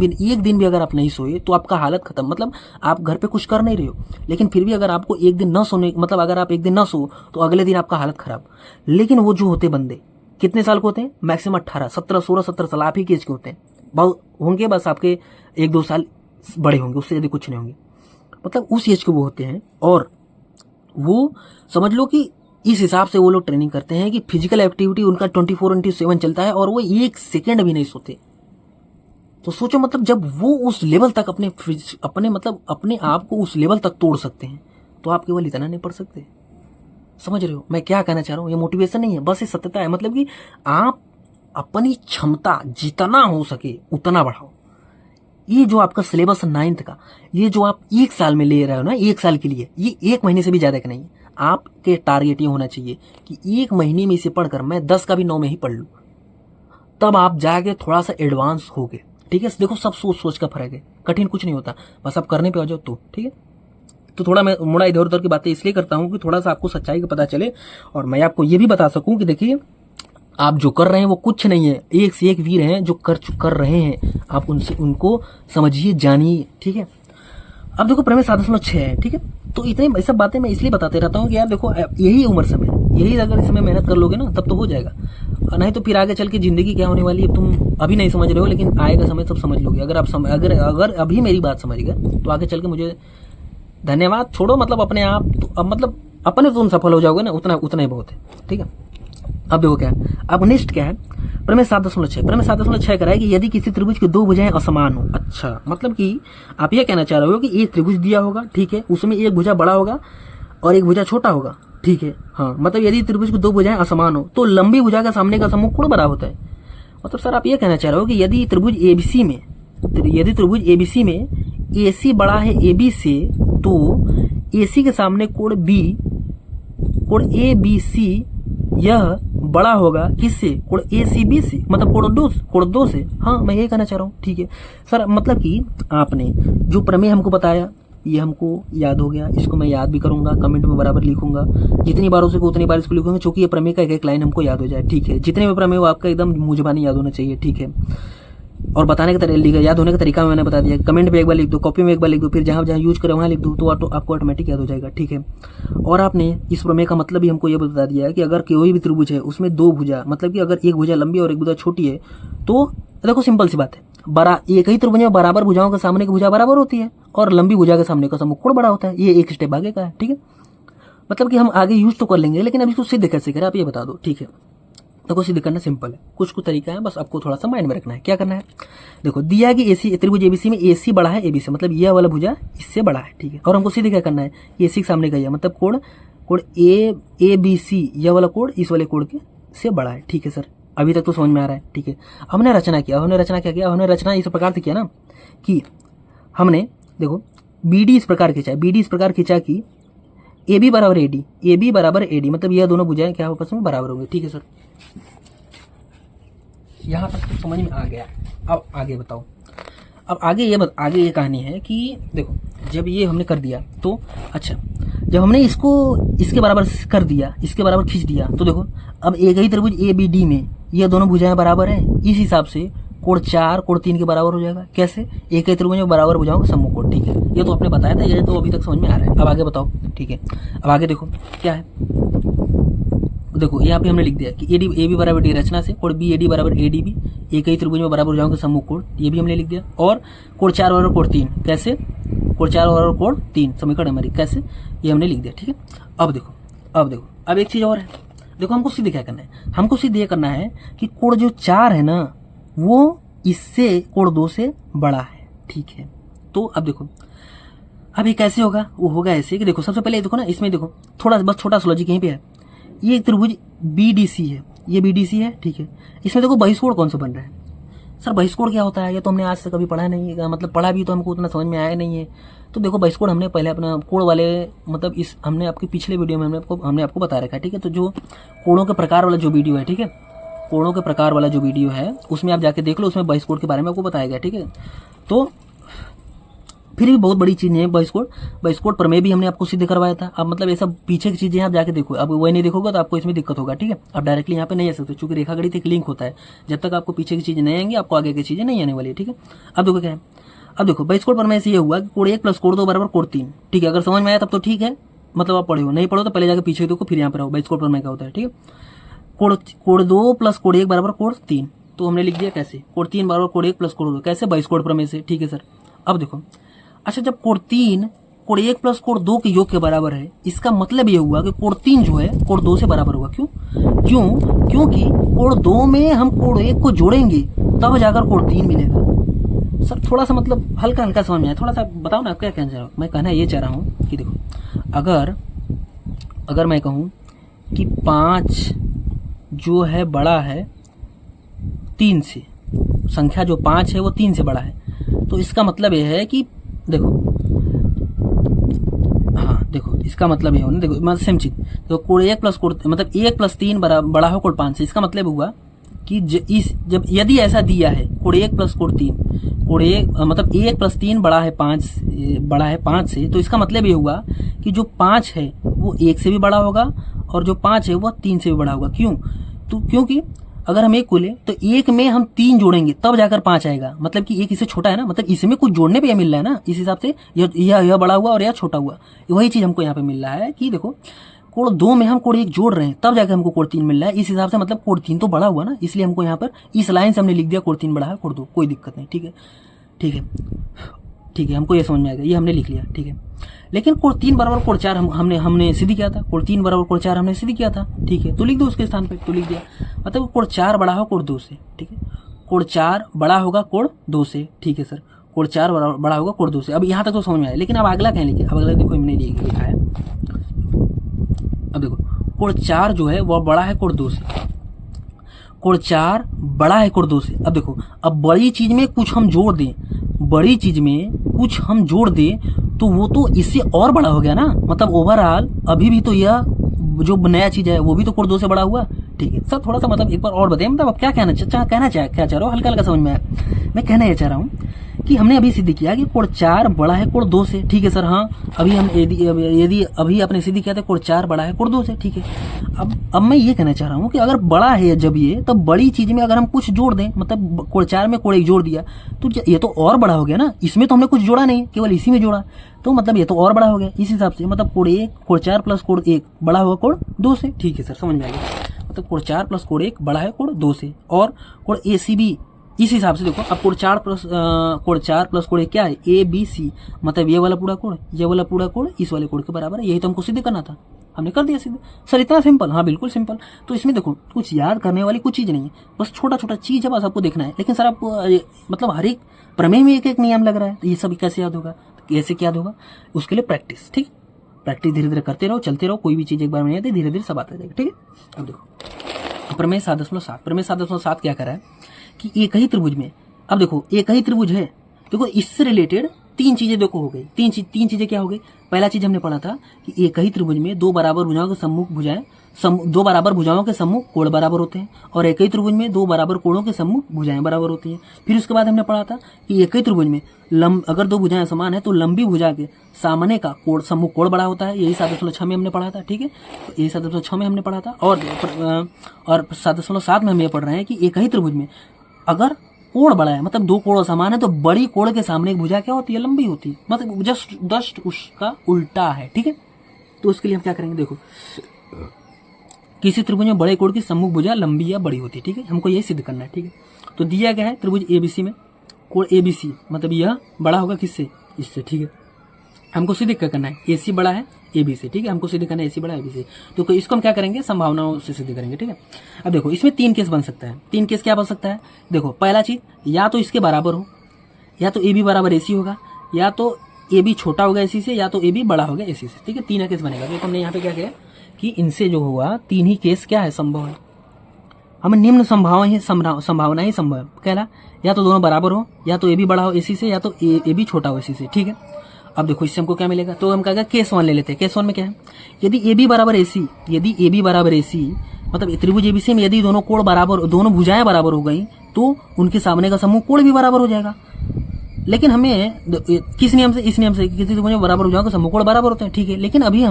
भी अगर आप नहीं सोए तो आपका हालत खत्म। मतलब आप घर पे कुछ कर नहीं रहे हो लेकिन फिर भी अगर आपको एक दिन न सोने, मतलब अगर आप एक दिन न सो तो अगले दिन आपका हालत खराब। लेकिन वो जो होते बंदे कितने साल के होते हैं, मैक्सिमम 18, 17, 16, 17 साल आप ही के एज के होते हैं, बहुत होंगे बस आपके 1-2 साल बड़े होंगे, उससे यदि कुछ नहीं होंगे, मतलब उस एज के वो होते हैं। और वो समझ लो कि इस हिसाब से वो लोग ट्रेनिंग करते हैं कि फिजिकल एक्टिविटी उनका 24/7 चलता है और वो 1 सेकेंड भी नहीं सोते। तो सोचो, मतलब जब वो उस लेवल तक अपने आप को उस लेवल तक तोड़ सकते हैं तो आप केवल इतना नहीं पढ़ सकते। समझ रहे हो मैं क्या कहना चाह रहा हूँ? ये मोटिवेशन नहीं है, बस ये सत्यता है। मतलब कि आप अपनी क्षमता जितना हो सके उतना बढ़ाओ। ये जो आपका सिलेबस 9th का, ये जो आप 1 साल में ले रहे हो ना, 1 साल के लिए, ये 1 महीने से भी ज्यादा का नहीं है। आपके टारगेट ये होना चाहिए कि 1 महीने में इसे पढ़कर मैं 10 का भी 9 में ही पढ़ लूं, तब आप जाके थोड़ा सा एडवांस हो गए, ठीक है। देखो सब सोच का फर्क है, कठिन कुछ नहीं होता, बस आप करने पे आ जाओ तो, ठीक है। तो थोड़ा मैं मुड़ा इधर उधर की बातें इसलिए करता हूँ कि थोड़ा सा आपको सच्चाई का पता चले और मैं आपको ये भी बता सकूं कि देखिए आप जो कर रहे हैं वो कुछ नहीं है, एक से एक वीर हैं जो कर रहे हैं, आप उनको समझिए, जानिए, ठीक है। अब देखो प्रमेय 7.6 है, ठीक है। तो इतनी ये सब बातें मैं इसलिए बताते रहता हूँ कि यार देखो यही उम्र समय, यही अगर इसमें मेहनत कर लोगे ना तब तो हो जाएगा, नहीं तो फिर आगे चल के जिंदगी क्या होने वाली है तुम अभी नहीं समझ रहे हो, लेकिन आएगा समय सब समझ लोगे। अगर आप अगर अभी मेरी बात समझ गए तो आगे चल के मुझे धन्यवाद छोड़ो, मतलब अपने आप तो, अब मतलब अपने तुम सफल हो जाओगे ना, उतना ही बहुत है, ठीक है। अब देखो क्या है, अब नेक्स्ट क्या है, प्रमेय 7.6। प्रमेय 7.6 कह रहा है कि यदि किसी त्रिभुज की 2 भुजाएं असमान हो। अच्छा, मतलब कि आप ये कहना चाह रहे हो कि एक त्रिभुज दिया होगा, ठीक है, उसमें एक भुजा बड़ा होगा और एक भुजा छोटा होगा, ठीक है। हाँ, मतलब यदि त्रिभुज की 2 भुजाएं असमान हो तो लंबी भुजा का सामने का सम्मुख कोण बड़ा होता है। मतलब सर आप ये कहना चाह रहे हो कि यदि त्रिभुज एबीसी में एसी बड़ा है एबी से, तो एसी के सामने कोण एबीसी यह बड़ा होगा किससे, कोण एसीबी से, मतलब कोण 2 से। हाँ, मैं ये कहना चाह रहा हूँ, ठीक है सर। मतलब कि आपने जो प्रमेय हमको बताया ये हमको याद हो गया, इसको मैं याद भी करूंगा, कमेंट में बराबर लिखूंगा, जितनी बार हो सके उतनी बार इसको लिखूंगा, क्योंकि ये प्रमेय का एक लाइन हमको याद हो जाए, ठीक है। जितने भी प्रमेय हो आपका एकदम मुंहजबानी याद होना चाहिए, ठीक है। और बताने का तरीका, याद होने का तरीका मैंने बता दिया, कमेंट में एक बार लिख दो, कॉपी में एक बार लिख दो, फिर जहां जहां यूज करें वहां लिख दो, तो आपको ऑटोमेटिक याद हो जाएगा, ठीक है। और आपने इस प्रमेय का मतलब भी हमको ये बता दिया है कि अगर कोई भी त्रिभुज है उसमें 2 भुजा, मतलब कि अगर एक भुजा लंबी और एक भुजा छोटी है, तो देखो सिंपल सी बात है, एक ही त्रिभुज में बराबर भुजाओं के सामने की भुजा बराबर होती है और लंबी भुजा के सामने का सम्मुख कोण बड़ा होता है। ये एक स्टेप आगे का है, ठीक है। मतलब कि हम आगे यूज तो कर लेंगे, लेकिन अब इसको सिद्ध कैसे करें आप ये बता दो, ठीक है। तो सिद्ध करना सिंपल है, कुछ तरीका है, बस आपको थोड़ा सा माइंड में रखना है। क्या करना है, देखो दिया है कि एसी त्रिभुज एबीसी में एसी बड़ा है एबी से, मतलब यह वाला भुजा इससे बड़ा है, ठीक है। और हमको सिद्ध क्या करना है, एसी के सामने का यह, मतलब कोण ए बी सी, यह वाला कोण इस वाले कोण के से बड़ा है, ठीक है सर। अभी तक तो समझ में आ रहा है, ठीक है। हमने रचना क्या किया, हमने रचना इस प्रकार से किया ना कि हमने देखो बीडी इस प्रकार खींचा कि ए बी बराबर एडी, मतलब यह दोनों भुजाएं क्या आपस में बराबर होंगे, ठीक है सर। यहां तक तो समझ में आ गया। अब आगे बताओ, अब आगे ये कहानी है कि देखो जब ये हमने कर दिया तो अच्छा, जब हमने इसको इसके बराबर कर दिया, इसके बराबर खींच दिया, तो देखो अब एक ही त्रिभुज ए बी डी में ये दोनों भुजाएं बराबर हैं, इस हिसाब से कोण 4 कोण 3 के बराबर हो जाएगा। कैसे, एक ही त्रिभुज में बराबर भुजाओं का सम्मुख कोण, ठीक है। ये तो आपने बताया था, ये तो अभी तक समझ में आ रहा है। अब आगे बताओ, ठीक है। अब आगे देखो क्या है, देखो यहाँ पे हमने लिख दिया कि ए बी बराबर डी रचना से, कोण बी एडी बराबर एडी बी, एक ही त्रिभुज में बराबर भुजाओं का सम्मुख कोण, ये भी हमने लिख दिया। और कोण 4 बराबर कोण 3, कैसे, कोण 4 बराबर कोण 3 समीकरण हमारी, कैसे, ये हमने लिख दिया, ठीक है। अब देखो अब एक चीज और है, देखो हमको सीधे क्या करना है, हमको सीधे ये करना है कि कोण जो 4 है ना वो इससे कोण 2 से बड़ा है, ठीक है। तो अब देखो अब ये कैसे होगा, वो होगा ऐसे कि देखो सबसे पहले देखो ना, इसमें देखो थोड़ा बस छोटा सा लॉजिक यहीं पे है। ये एक त्रिभुज BDC है, ये BDC है, ठीक है। इसमें देखो बहिष्कोण कौन सा बन रहा है। सर बहिष्कोण क्या होता है, ये तो हमने आज से कभी पढ़ा नहीं है, मतलब पढ़ा भी तो हमको उतना समझ में आया नहीं है। तो देखो बहिष्कोण हमने पहले अपना कोण वाले, मतलब इस हमने आपके पिछले वीडियो में हमने आपको बता रखा है, ठीक है। तो जो कोणों के प्रकार वाला जो वीडियो है, ठीक है, कोणों के प्रकार वाला जो वीडियो है उसमें आप जाके देख लो, उसमें बहिष्कोण के बारे में आपको बताया गया, ठीक है। तो फिर भी बहुत बड़ी चीज़ है बहिष्कोण प्रमेय भी हमने आपको सिद्ध करवाया था। अब मतलब ये सब पीछे की चीज़ें आप जाके देखो, अब वही नहीं देखोगे तो आपको इसमें दिक्कत होगा, ठीक है। आप डायरेक्टली यहाँ पे नहीं आ सकते, चूंकि रेखा गणित एक लिंक होता है, जब तक आपको पीछे की चीज़ें नहीं आएंगी आपको आगे की चीज़ें नहीं आने वाली है, ठीक है। अब देखो क्या है, अब देखो बहिष्कोण प्रमेय से ये हुआ कि कोण 1 + कोण 2 = कोण 3, ठीक है। अगर समझ में आया तब तो ठीक है, मतलब आप पढ़े हो, नहीं पढ़ो तो पहले जाकर पीछे देखो, फिर यहाँ पर आओ बहिष्कोण प्रमेय क्या होता है, ठीक है। कोण 2 + कोण 1 = कोण 3, तो हमने लिख दिया कैसे, कोण 3 = कोण 1 + कोण 2, कैसे, बहिष्कोण प्रमेय से, ठीक है सर। अब देखो अच्छा, जब कोण 3 कोण 1 + कोण 2 के योग के बराबर है, इसका मतलब ये हुआ कि कोण 3 जो है कोण 2 से बराबर होगा। क्योंकि कोण 2 में हम कोण 1 को जोड़ेंगे तब जाकर कोण 3 मिलेगा। सर थोड़ा सा मतलब हल्का हल्का समझ में आया, थोड़ा सा बताओ ना क्या कहना चाह रहा हूँ। मैं कहना ये चाह रहा हूँ कि देखो अगर मैं कहूँ कि 5 जो है बड़ा है 3 से, संख्या जो 5 है वो 3 से बड़ा है, तो इसका मतलब यह है कि देखो, हाँ देखो इसका मतलब ये हो ना, देखो मतलब सेम चीज, तो कोण 1 + कोण मतलब 1 + 3 बड़ा हो कोण 5 से, इसका मतलब हुआ कि जब यदि ऐसा दिया है कोण 1 + कोण 3, कोण 1 मतलब 1 + 3 बड़ा है 5 से, तो इसका मतलब ये हुआ कि जो 5 है वो 1 से भी बड़ा होगा और जो 5 है वो 3 से भी बड़ा होगा। क्यों, तो क्योंकि अगर हम 1 को ले तो 1 में हम 3 जोड़ेंगे तब जाकर 5 आएगा, मतलब कि 1 इससे छोटा है ना, मतलब इसमें कुछ जोड़ने पे यह मिल रहा है ना, इस हिसाब से यह बड़ा हुआ और यह छोटा हुआ, वही चीज हमको यहाँ पे मिल रहा है कि देखो कोण 2 में हम कोण 1 जोड़ रहे हैं तब जाकर हमको कोण 3 मिल रहा है, इस हिसाब से मतलब कोण 3 तो बड़ा हुआ ना, इसलिए हमको यहाँ पर इस लाइन से हमने लिख दिया कोण 3 बड़ा है कोण 2, कोई दिक्कत नहीं, ठीक है ठीक है, हमको ये समझ में आ गया, ये हमने लिख लिया, ठीक है। लेकिन कोण 3 = कोण 4 हमने सिद्ध किया था, कोण 3 = कोण 4 हमने सिद्ध किया था, ठीक है। तो लिख दो उसके स्थान पे, तो लिख दिया, मतलब कोण 4 बड़ा हो कोण 2 से, ठीक है। कोण 4 बड़ा होगा कोण 2 से, ठीक है सर, कोण 4 बड़ा होगा कोण 2 से। अब यहाँ तक तो समझ में आया, लेकिन अब अगला कहीं लिखिए, अब अगला देखो हमने लिखा है, अब देखो कोण 4 जो है वह बड़ा है कोण 2 से, कोण 4 बड़ा है कोण 2 से। अब देखो, अब बड़ी चीज में कुछ हम जोड़ दें, बड़ी चीज में कुछ हम जोड़ दें तो वो तो इससे और बड़ा हो गया ना, मतलब ओवरऑल अभी भी तो यह जो नया चीज है वो भी तो कोण 2 से बड़ा हुआ, ठीक है सर। थोड़ा सा मतलब एक बार और बताइए, मतलब अब क्या क्या चाह रहा हूँ, हल्का हल्का समझ में आया। मैं कहना यह चाह रहा हूँ कि हमने अभी सिद्ध किया कि कोण 4 बड़ा है कोण 2 से, ठीक है सर। हाँ अभी हम यदि अभी आपने सिद्ध किया था कोण 4 बड़ा है कोण 2 से, ठीक है। अब मैं ये कहना चाह रहा हूँ कि अगर बड़ा है जब ये, तब बड़ी चीज में अगर हम कुछ जोड़ दें, मतलब कोण 4 में कोण 1 जोड़ दिया तो ये तो और बड़ा हो गया ना, इसमें तो हमने कुछ जोड़ा नहीं, केवल इसी में जोड़ा, तो मतलब ये तो और बड़ा हो गया। इस हिसाब से मतलब कोण 4 + कोण 1 बड़ा होगा कोण 2 से, ठीक है सर, समझ में आ गया। मतलब कोण 4 + कोण 1 बड़ा है कोण 2 से, और कोण ACB इस हिसाब से देखो, अब कोण 4 + कोण 1 क्या है, ABC, मतलब ये वाला पूरा कोण इस वाले कोण के बराबर है, यही तो हमको सिद्ध करना था, हमने कर दिया सिद्ध। सर इतना सिंपल, हाँ बिल्कुल सिंपल। तो इसमें देखो कुछ याद करने वाली कुछ चीज नहीं है, बस छोटा छोटा चीज है, बस आपको देखना है। लेकिन सर आपको मतलब हर एक प्रमेय में एक एक नियम लग रहा है, तो ये सब कैसे याद होगा, कैसे याद होगा, उसके लिए प्रैक्टिस, ठीक, प्रैक्टिस धीरे धीरे करते रहो, चलते रहो, कोई भी चीज एक बार में नहीं आती, धीरे धीरे सब आता जाएगा, ठीक है। अब देखो प्रमेय 7.7 क्या कर रहा है कि एक ही त्रिभुज में, अब देखो एक ही त्रिभुज है, देखो इससे रिलेटेड 3 चीजें देखो हो गई, तीन चीजें क्या हो गई। पहला चीज हमने पढ़ा था कि एक ही त्रिभुज में 2 बराबर भुजाओं के सम्मुख भुजाएं 2 बराबर भुजाओं के सम्मुख कोण बराबर होते हैं, और एक ही त्रिभुज में 2 बराबर कोणों के सम्मुख भुजाएं बराबर होती हैं। फिर उसके बाद हमने पढ़ा था कि एक ही त्रिभुज में अगर 2 भुजाएं समान है तो लंबी भुजा के सामने का कोण सम्मुख कोण बड़ा होता है, यही 7.6 में हमने पढ़ा था, ठीक है, यही 7.6 में हमने पढ़ा था। और 7.7 में हम ये पढ़ रहे हैं कि एक ही त्रिभुज में अगर कोण बड़ा है, मतलब 2 कोण समान है, तो बड़ी कोण के सामने एक भुजा क्या होती है, लंबी होती है, मतलब जस्ट उसका उल्टा है, ठीक है। तो उसके लिए हम क्या करेंगे, देखो किसी त्रिभुज में बड़े कोण की सम्मुख भुजा लंबी या बड़ी होती है, ठीक है, हमको यही सिद्ध करना है, ठीक है। तो दिया गया है त्रिभुज ABC में कोण ABC, मतलब यह बड़ा होगा किससे, इससे, ठीक है। हमको सिद्ध क्या करना है, AC बड़ा है AB से, ठीक है, हमको सिद्ध करना है AC बड़ा है AB से। तो इसको हम क्या करेंगे, संभावनाओं से सिद्ध करेंगे, ठीक है। अब देखो इसमें 3 केस बन सकता है, 3 केस क्या बन सकता है, देखो पहला चीज या तो इसके बराबर हो, या तो AB = AC होगा, या तो ए बी छोटा होगा एसी से या तो ए बी बड़ा होगा एसी से, ठीक है। 3 केस बनेगा। तो हमने यहाँ पे क्या किया कि इनसे जो हुआ 3 ही केस क्या है संभव है, हमें निम्न संभावना ही संभव है। कहला या तो दोनों बराबर हो, या तो ए बी बड़ा हो एसी से, या तो ए बी छोटा हो एसी से, ठीक है। अब देखो इससे हमको क्या मिलेगा, तो हम कहेगा केस 1 ले लेते हैं। केस 1 में क्या है, यदि ए बी बराबर एसी, यदि ए बी बराबर एसी मतलब त्रिभुज एबीसी में यदि दोनों कोण बराबर, दोनों भुजाएं बराबर हो गई तो उनके सामने का समूह कोण भी बराबर हो जाएगा। लेकिन हमें किस नियम से, इस नियम से किसी त्रिभुज में बराबर भुजाओं का समूह कोण बराबर होते हैं, ठीक है। लेकिन अभी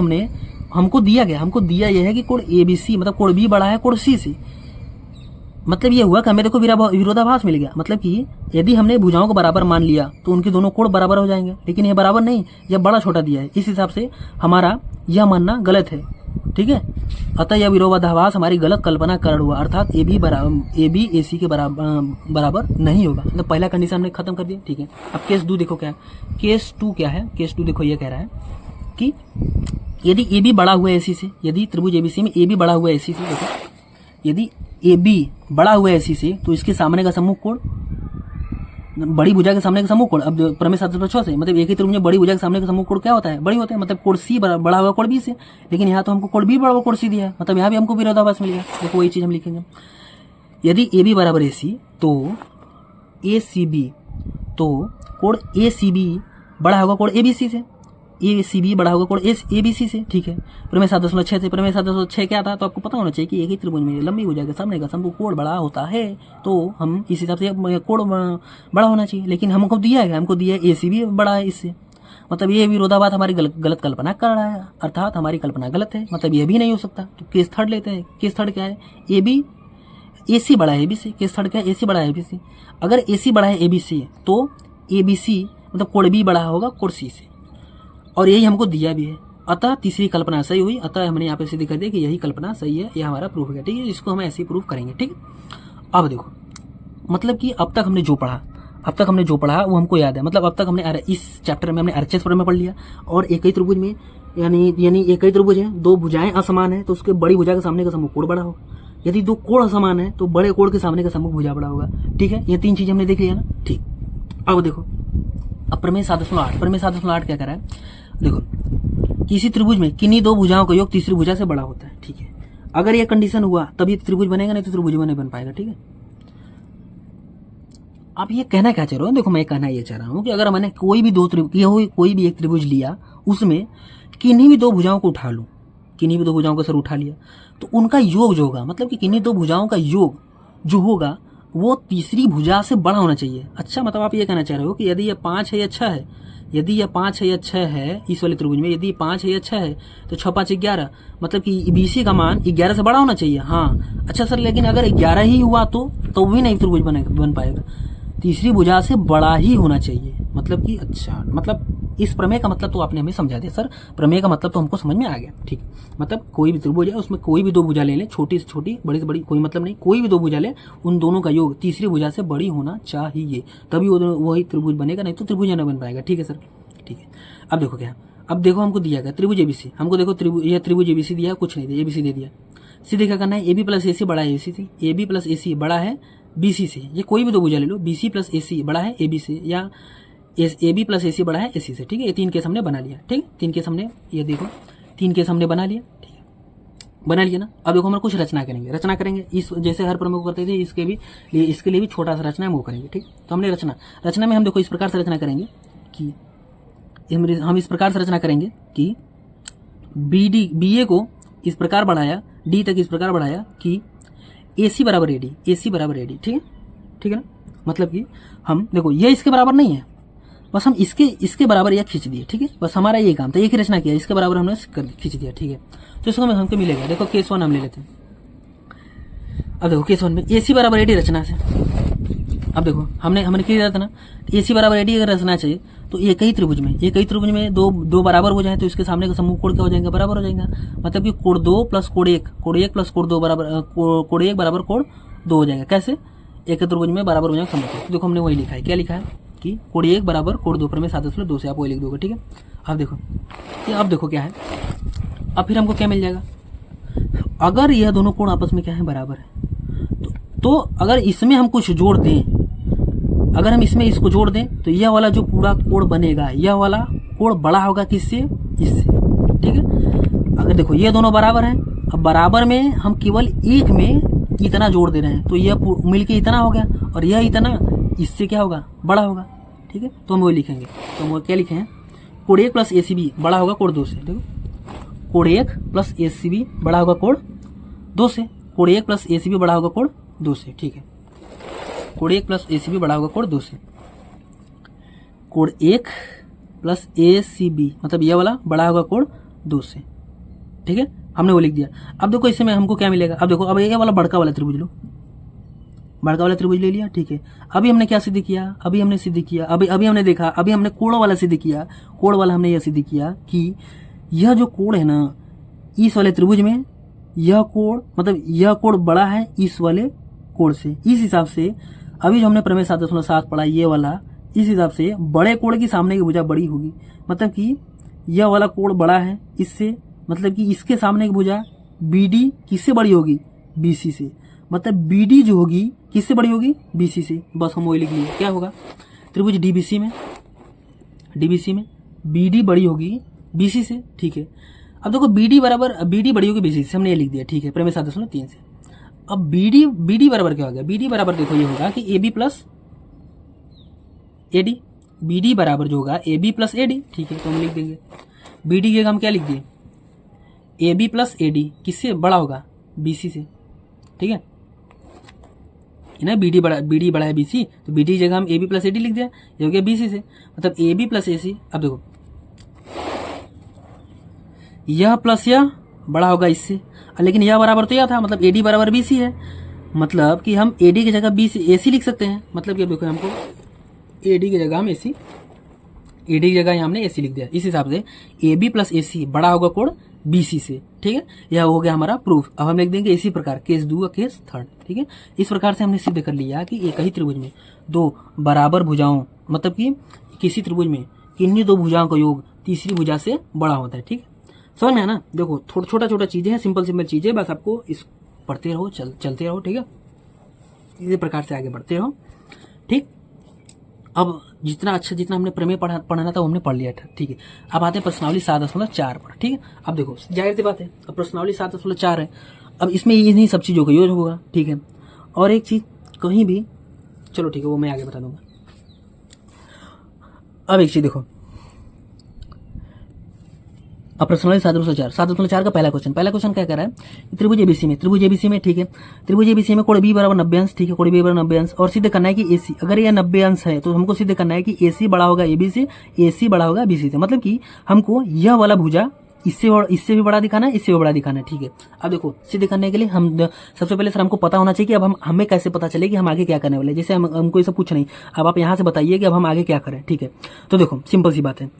हमको दिया यह है कि कोण एबीसी मतलब कोण बी बड़ा है कोण सी से। मतलब ये हुआ कि हमें देखो विरोधाभास मिल गया। मतलब कि यदि हमने भुजाओं को बराबर मान लिया तो उनके दोनों कोण बराबर हो जाएंगे, लेकिन ये बराबर नहीं, यह बड़ा छोटा दिया है। इस हिसाब से हमारा यह मानना गलत है, ठीक है। अतः यह विरोधाभास हमारी गलत कल्पना कारण हुआ, अर्थात ए बी ए सी के बराबर नहीं होगा। मतलब पहला कंडीशन हमने खत्म कर दिया, ठीक है। अब केस 2 देखो क्या है। केस 2 क्या है, केस 2 देखो ये कह रहा है कि यदि ए बी बड़ा हुआ है एसी से, यदि त्रिभुज एबीसी में ए बी बड़ा हुआ है एसी से, देखो यदि ए बी बड़ा हुआ है एसी से तो इसके सामने का सम्मुख कोण, बड़ी भुजा के सामने का सम्मुख कोण, अब प्रमेय 7/6 से मतलब एक ही त्रिभुज में बड़ी भुजा के सामने का सम्मुख कोण क्या होता है, बड़ी होता है। मतलब कोण सी बड़ा हुआ कोण बी से, लेकिन यहाँ तो हमको कोण बी बड़ा हुआ कोण सी दिया है, मतलब यहाँ भी हमको विरोधाभास मिल गया। देखो वही चीज हम लिखेंगे, यदि ए बी बराबर एसी तो ए सी बी, तो कोण ए सी बी बड़ा होगा कोण ए बी सी से, ए सी बी बड़ा होगा कोण ए बी सी से, ठीक है। प्रमेय 7/6 से, प्रमेय 7/6 क्या था, तो आपको पता होना चाहिए कि एक ही त्रिभुज में लंबी भुजा के सामने का सम्मुख कोण बड़ा होता है, तो हम इस हिसाब से कोण बड़ा होना चाहिए। लेकिन हमको दिया है ए सी बी बड़ा है इससे, मतलब ये विरोधाभास हमारी गलत कल्पना कर रहा है, अर्थात हमारी कल्पना गलत है, मतलब ये भी नहीं हो सकता। तो केस 3 लेते हैं। केस 3 क्या है, ए बी ए सी बड़ा है ए बी सी। केस 3 क्या है, ए सी बड़ा है ए बी सी। अगर ए सी बड़ा है ए बी सी तो ए बी सी मतलब कोण बी बड़ा होगा कोण सी से, और यही हमको दिया भी है। अतः तीसरी कल्पना सही हुई। अतः हमने यहाँ पे सिद्ध कर दिया कि यही कल्पना सही है, यह हमारा प्रूफ है, ठीक है। इसको हम ऐसे ही प्रूफ करेंगे, ठीक है। अब देखो मतलब कि अब तक हमने जो पढ़ा वो हमको याद है। मतलब अब तक हमने इस चैप्टर में हमने आरएचएस प्रमेय पढ़ लिया, और एक ही त्रिभुज में यानी एक ही त्रिभुज है, दो भुजाएं असमान है तो उसके बड़ी भुजा के सामने का सम्मुख कोण बड़ा होगा। यदि दो कोण असमान है तो बड़े कोण के सामने का सम्मुख भुजा बड़ा होगा, ठीक है। ये 3 चीजें हमने देख लिया ना, ठीक। अब देखो अब प्रमेय 7/8 क्या कर रहा है, देखो किसी त्रिभुज में किन्हीं 2 भुजाओं का योग तीसरी भुजा से बड़ा होता है, ठीक है। अगर यह कंडीशन हुआ तभी त्रिभुज बनेगा, नहीं तो त्रिभुज नहीं बन पाएगा, ठीक है। आप ये कहना क्या चाह रहे हो, देखो मैं कहना ये चाह रहा हूँ कि अगर मैंने कोई भी एक त्रिभुज लिया, उसमें किन्हीं भी 2 भुजाओं को उठा लूं, किन्हीं भी 2 भुजाओं का सर उठा लिया, तो उनका योग जो होगा, मतलब कि किन्हीं 2 भुजाओं का योग जो होगा वो तीसरी भुजा से बड़ा होना चाहिए। अच्छा, मतलब आप ये कहना चाह रहे हो कि यदि यह 5 है या 6 है, यदि यह 5 है या 6 है, इस वाले त्रिभुज में यदि 5 है या 6 है तो 6 5 11, मतलब कि बीसी का मान 11 से बड़ा होना चाहिए। हाँ अच्छा सर, लेकिन अगर 11 ही हुआ तो भी नहीं त्रिभुज बन पाएगा, तीसरी भुजा से बड़ा ही होना चाहिए। मतलब कि अच्छा, मतलब इस प्रमेय का मतलब तो आपने हमें समझा दिया सर, प्रमेय का मतलब तो हमको समझ में आ गया, ठीक। मतलब कोई भी त्रिभुज है उसमें कोई भी 2 भुजा ले लें, छोटी से छोटी बड़ी से बड़ी कोई मतलब नहीं, कोई भी 2 भुजा ले, उन दोनों का योग तीसरी भुजा से बड़ी होना चाहिए, तभी वही त्रिभुज बनेगा, नहीं तो त्रिभुज नहीं बन पाएगा, ठीक है सर, ठीक है। अब देखो क्या, अब देखो हमको दिया गया त्रिभुज एबीसी, हमको देखो यह त्रिभुज एबीसी दिया, कुछ नहीं दिया, एबीसी दे दिया। सीधे क्या करना है, ए बी प्लस ए सी बड़ा है ए सी से, ए बी प्लस ए सी बड़ा है बी सी से। ये कोई भी 2 भुजा ले लो, बी सी प्लस ए सी बड़ा है ए बी से, या ए बी प्लस ए सी बड़ा है ए सी से, ठीक है। ये 3 केस हमने बना लिया, ठीक, 3 केस हमने, ये देखो 3 केस हमने बना लिया, ठीक है, बना लिया ना। अब देखो हम कुछ रचना करेंगे इस जैसे हर प्रमेय को करते थे, इसके लिए भी छोटा सा रचना हम वो करेंगे, ठीक। तो हमने रचना में हम देखो इस प्रकार से रचना करेंगे कि हम इस प्रकार से रचना करेंगे कि बी ए को इस प्रकार बढ़ाया, डी तक इस प्रकार बढ़ाया कि ए सी बराबर ए डी, ठीक है ना। मतलब कि हम देखो ये इसके बराबर नहीं है, बस हम इसके बराबर यह खींच दिए, ठीक है। बस हमारा ये काम था, एक ही रचना किया, इसके बराबर हमने खींच दिया, ठीक है। तो इसको हमको मिलेगा, देखो केस 1 हम ले लेते हैं। अब देखो केस 1 में ए सी बराबर ए डी रचना से, अब देखो हमने क्या था ना, ए सी बराबर ए डी अगर रचना चाहिए तो एक ही त्रिभुज में दो बराबर हो जाए तो इसके सामने का सम्मुख कोण क्या हो जाएगा, बराबर हो जाएगा। मतलब कि कोण 2 प्लस कोण 1 प्लस कोण 2 बराबर कोण 1 बराबर कोण 2 हो जाएगा। कैसे, एक त्रिभुज में बराबर हो जाएगा सम्मुख कोण। तो देखो हमने वही लिखा है, क्या लिखा है कि कोण 1 बराबर कोण 2 प्रमेय 7/2 से आप वही लिख दोगे, ठीक है। अब देखो क्या है, अब फिर हमको क्या मिल जाएगा, अगर यह दोनों कोण आपस में क्या है, बराबर है, तो अगर इसमें हम कुछ जोड़ दें, अगर हम इसमें इसको जोड़ दें तो यह वाला जो पूरा कोण बनेगा, यह वाला कोण बड़ा होगा किससे, इससे, ठीक है। अगर देखो ये दोनों बराबर हैं, अब बराबर में हम केवल एक में इतना जोड़ दे रहे हैं, तो यह मिलके इतना हो गया और यह इतना इससे क्या होगा, बड़ा होगा, ठीक है। तो हम वही लिखेंगे, तो हम क्या लिखे हैं, कोण 1 प्लस ACB बड़ा होगा कोण 2 से। देखो कोण 1 प्लस ACB बड़ा होगा कोण 2 से, कोण 1 प्लस ACB बड़ा होगा कोण 2 से, ठीक है। कोण 1 प्लस ACB बड़ा होगा कोण 2 से, कोण 1 प्लस ACB मतलब यह वाला बड़ा होगा कोण 2 से, ठीक है। हमने वो लिख दिया। अब देखो इससे में हमको क्या मिलेगा, अब देखो अब ये वाला बड़का वाला त्रिभुज लो, बड़का वाला त्रिभुज ले लिया, ठीक है। अभी हमने क्या सिद्ध किया, अभी हमने सिद्ध किया, अभी हमने देखा, अभी हमने कोण वाला सिद्ध किया, कोण वाला हमने यह सिद्ध किया कि यह जो कोण है ना इस वाले त्रिभुज में, यह कोण मतलब यह कोण बड़ा है इस वाले कोण से। इस हिसाब से अभी जो हमने प्रमेय 7.7 पढ़ा ये वाला, इस हिसाब से बड़े कोण की सामने की भुजा बड़ी होगी, मतलब कि यह वाला कोण बड़ा है इससे, मतलब कि इसके सामने की भुजा BD किससे बड़ी होगी, BC से, मतलब BD जो होगी किससे बड़ी होगी, BC से। बस हम वही लिख लिए, क्या होगा त्रिभुज DBC में BD बड़ी होगी BC से, ठीक है। अब देखो BD बड़ी होगी BC से, हमने ये लिख दिया, ठीक है, प्रमेय 7.3 से। अब BD बराबर क्या हो गया, BD बराबर देखो ये होगा कि AB प्लस AD, BD बराबर जो होगा AB प्लस AD, ठीक है। तो हम लिख देंगे BD की जगह हम क्या लिख दिए, AB प्लस AD किससे बड़ा होगा, BC से, ठीक है ना। BD बड़ा है BC, तो BD की जगह हम AB प्लस AD लिख दिया, ये हो गया BC से, मतलब AB प्लस AC। अब देखो यह प्लस यह बड़ा होगा इससे, लेकिन यह बराबर तो यह था, मतलब AD बराबर BC है, मतलब कि हम AD की जगह AC लिख सकते हैं, मतलब कि देखो हमको AD की जगह हम AD की जगह हमने AC लिख दिया। इस हिसाब से AB प्लस AC बड़ा होगा कोण BC से, ठीक है। यह हो गया हमारा प्रूफ। अब हम लिख देंगे इसी प्रकार केस 2 केस 3, ठीक है। इस प्रकार से हमने सिद्ध कर लिया कि एक ही त्रिभुज में दो बराबर भुजाओं, मतलब कि किसी त्रिभुज में किन्हीं दो भुजाओं का योग तीसरी भुजा से बड़ा होता है, ठीक है। समझ में है ना। देखो छोटा चीजें हैं, सिंपल चीजें, बस आपको इस पढ़ते रहो, चलते रहो, ठीक है। इसी प्रकार से आगे बढ़ते रहो, ठीक। अब जितना हमने प्रमेय पढ़ाना था वो हमने पढ़ लिया था, ठीक है। अब आते हैं प्रश्नावली 7.4 पर, ठीक है। अब देखो जाहिर सी बात है, अब प्रश्नावली 7.4 है, अब इसमें इन्हीं सब चीज़ों का योग होगा, ठीक है। और एक चीज़ कहीं भी, चलो ठीक है वो मैं आगे बता दूंगा। अब एक चीज़ देखो, अब प्रश्नावली 7.4 का पहला क्वेश्चन क्या कर रहा है, त्रिभुज ABC में, ठीक है। त्रिभुज ABC में कोण B बराबर 90 अंश, ठीक है, कोण B बराबर 90 अंश, और सिद्ध करना है कि AC अगर यह 90 अंश है तो हमको सिद्ध करना है कि AC बड़ा होगा AB से, AC बड़ा होगा BC से, मतलब कि हमको यह वाला भुजा इससे भी बड़ा दिखाना है, इससे भी बड़ा दिखाना है, ठीक है। अब देखो सिद्ध करने के लिए हम सबसे पहले सर हमको पता होना चाहिए कि अब हमें कैसे पता चले कि हम आगे क्या करने वाले, जैसे हमको ये सब पूछ नहीं, अब आप यहाँ से बताइए कि अब हम आगे क्या करें, ठीक है। तो देखो सिंपल सी बात है,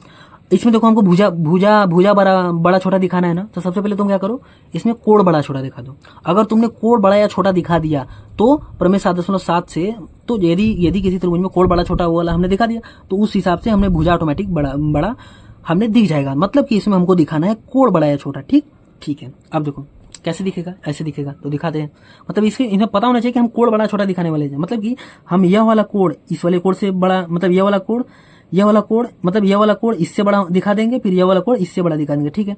इसमें देखो हमको भुजा बड़ा छोटा दिखाना है ना, तो सबसे पहले तुम क्या करो, इसमें कोण बड़ा छोटा दिखा दो। अगर तुमने कोण बड़ा या छोटा दिखा दिया तो प्रमेय 7.7 से, तो यदि किसी त्रिभुज में कोण बड़ा छोटा वो वाला हमने दिखा दिया तो उस हिसाब से हमने भुजा ऑटोमेटिक बड़ा हमने दिख जाएगा, मतलब कि इसमें हमको दिखाना है कोण बड़ा या छोटा, ठीक है। अब देखो कैसे दिखेगा, ऐसे दिखेगा, तो दिखाते हैं, मतलब इन्हें पता होना चाहिए कि हम कोण बड़ा छोटा दिखाने वाले हैं, मतलब कि हम यह वाला कोण इस वाले कोण से बड़ा, मतलब यह वाला कोण मतलब यह वाला कोण इससे बड़ा दिखा देंगे, फिर यह वाला कोण इससे बड़ा दिखा देंगे, ठीक है।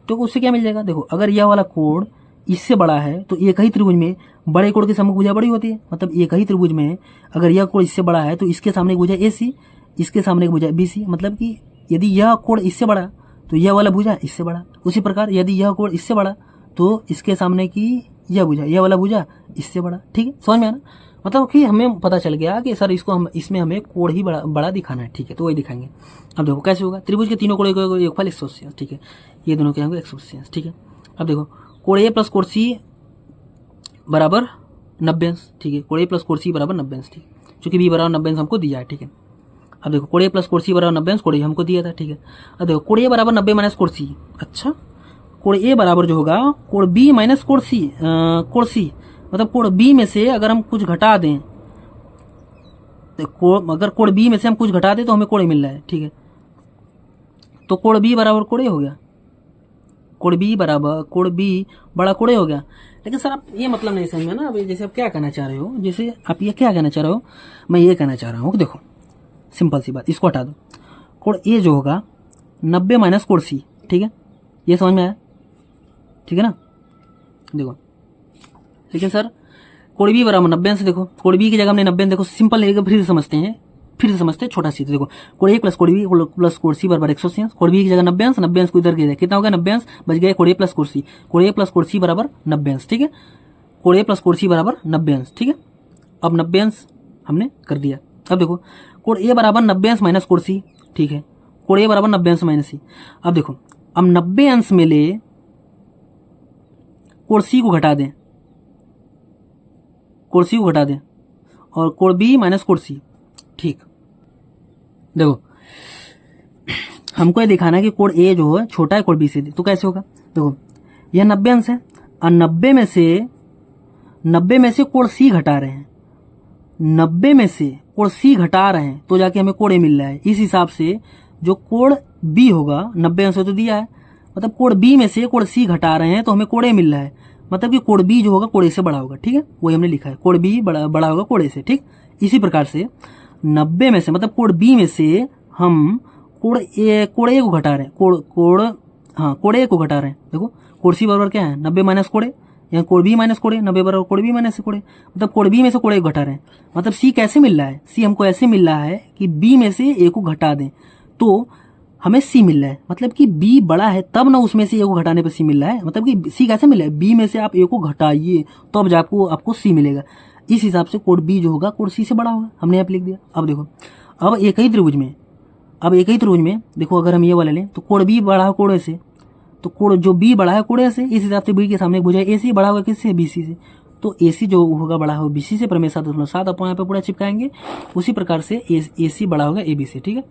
तो उससे क्या मिल जाएगा, देखो अगर यह वाला कोण इससे बड़ा है तो एक ही त्रिभुज में बड़े कोण की सम्मुख भुजा बड़ी होती है, मतलब एक ही त्रिभुज में अगर यह कोण इससे बड़ा है तो इसके सामने की भुजा AC, इसके सामने की भुजा BC, मतलब कि यदि यह कोण इससे बड़ा तो यह वाला भुजा इससे बड़ा, उसी प्रकार यदि यह कोण इससे बड़ा तो इसके सामने की यह वाला भुजा इससे बड़ा, ठीक है। समझ में आना, मतलब कि हमें पता चल गया कि सर इसमें हमें कोण ही बड़ा दिखाना है, ठीक है। तो वही दिखाएंगे। अब देखो कैसे होगा, त्रिभुज के तीनों कोण का योगफल 180, ठीक है, ये दोनों क्या होंगे 180, ठीक है। अब देखो कोण A प्लस कोण C बराबर 90 अंश, ठीक है, कोण A प्लस कोण C बराबर 90 अंश, ठीक है, चूंकि B बराबर 90 अंश हमको दिया है, ठीक है। अब देखो कोण A प्लस कोण C बराबर 90 अंश, कोण A हमको दिया था, ठीक है। अब देखो कोण A बराबर 90 माइनस कोण C, अच्छा कोण A बराबर जो होगा कोण B माइनस कोण C, मतलब कोण B में से अगर हम कुछ घटा दें, अगर कोण B में से हम कुछ घटा दें तो हमें कोण A मिल रहा है, ठीक है। तो कोण B बराबर कोण A हो गया, कोण B बराबर कोण B बड़ा कोण A हो गया। लेकिन सर आप ये मतलब नहीं समझ में ना, अभी जैसे आप क्या कहना चाह रहे हो, जैसे आप ये क्या कहना चाह रहे हो, मैं ये कहना चाह रहा हूँ, देखो सिंपल सी बात, इसको हटा दो, कोण A जो होगा 90 माइनस कोड सी, ठीक है, ये समझ में आया, ठीक है ना। देखो लेकिन सर कोड बी बराबर 90 से, देखो कोड बी की जगह हमने 90, देखो सिंपल लगेगा, फिर से समझते हैं छोटा सी। देखो कोड ए प्लस कोड बी प्लस कोड सी बराबर 180, कोड बी की जगह 90 अंश को इधर गया, कितना हो गया 90 अंश, बच गया कोड ए प्लस कोड सी, कोड ए प्लस कोड सी बराबर 90 अंश, ठीक है, कोड ए प्लस कोड सी बराबर 90 अंश, ठीक है। अब 90 अंश हमने कर दिया। अब देखो कोड ए बराबर 90 अंश माइनस कोड सी, ठीक है, कोड ए बराबर 90 अंश माइनस सी। अब देखो अब 90 अंश में ले कोड सी को घटा दें, कोड सी को घटा दें, और कोड बी माइनस कोड सी, ठीक। देखो हमको ये दिखाना है कि कोड ए जो है छोटा है कोड बी से, तो कैसे होगा। देखो यह 90 अंश है और 90 में से कोड सी घटा रहे हैं, 90 में से कोड सी घटा रहे हैं तो जाके हमें कोड ए मिल रहा है। इस हिसाब से जो कोड बी होगा 90 अंश तो दिया है, मतलब कोड बी में से कोड सी घटा रहे हैं तो हमें कोड ए मिल रहा है, मतलब कि कोड बी जो होगा कोड ए से बड़ा होगा, ठीक है, वही हमने लिखा है, कोड बी बड़ा होगा कोड ए से, ठीक। इसी प्रकार से 90 में से मतलब कोड बी में से हम कोड ए को घटा रहे हैं, कोड ए को घटा रहे हैं। देखो कोड सी बराबर क्या है 90 माइनस कोड ए, यहाँ कोड बी माइनस कोड ए, 90 बराबर कोड बी माइनस कोड ए, मतलब कोड बी में से कोड ए को घटा रहे हैं। मतलब सी कैसे मिल रहा है, सी हमको ऐसे मिल रहा है कि बी में से ए को घटा दें तो हमें सी मिल रहा है, मतलब कि बी बड़ा है तब ना उसमें से ए को घटाने पर सी मिल रहा है, मतलब कि सी कैसे मिल रहा है, बी में से आप ए को घटाइए तो अब आपको सी मिलेगा। इस हिसाब से कोड बी जो होगा कोड सी से बड़ा होगा, हमने यहाँ पे लिख दिया। अब देखो अब एक ही त्रिभुज में देखो अगर हम ये वाले लें तो कोड बी बड़ा है कोड ए से, तो कोड जो बी बड़ा है कोड ए से, इस हिसाब से बी के सामने एक भुजा ए सी बड़ा होगा किससे, बी सी से, तो ए सी जो होगा बड़ा होगा बी सी से, प्रमेय 7.7 अपन यहाँ पे पूरा चिपकाएंगे। उसी प्रकार से ए सी बड़ा होगा ए बी से, ठीक है,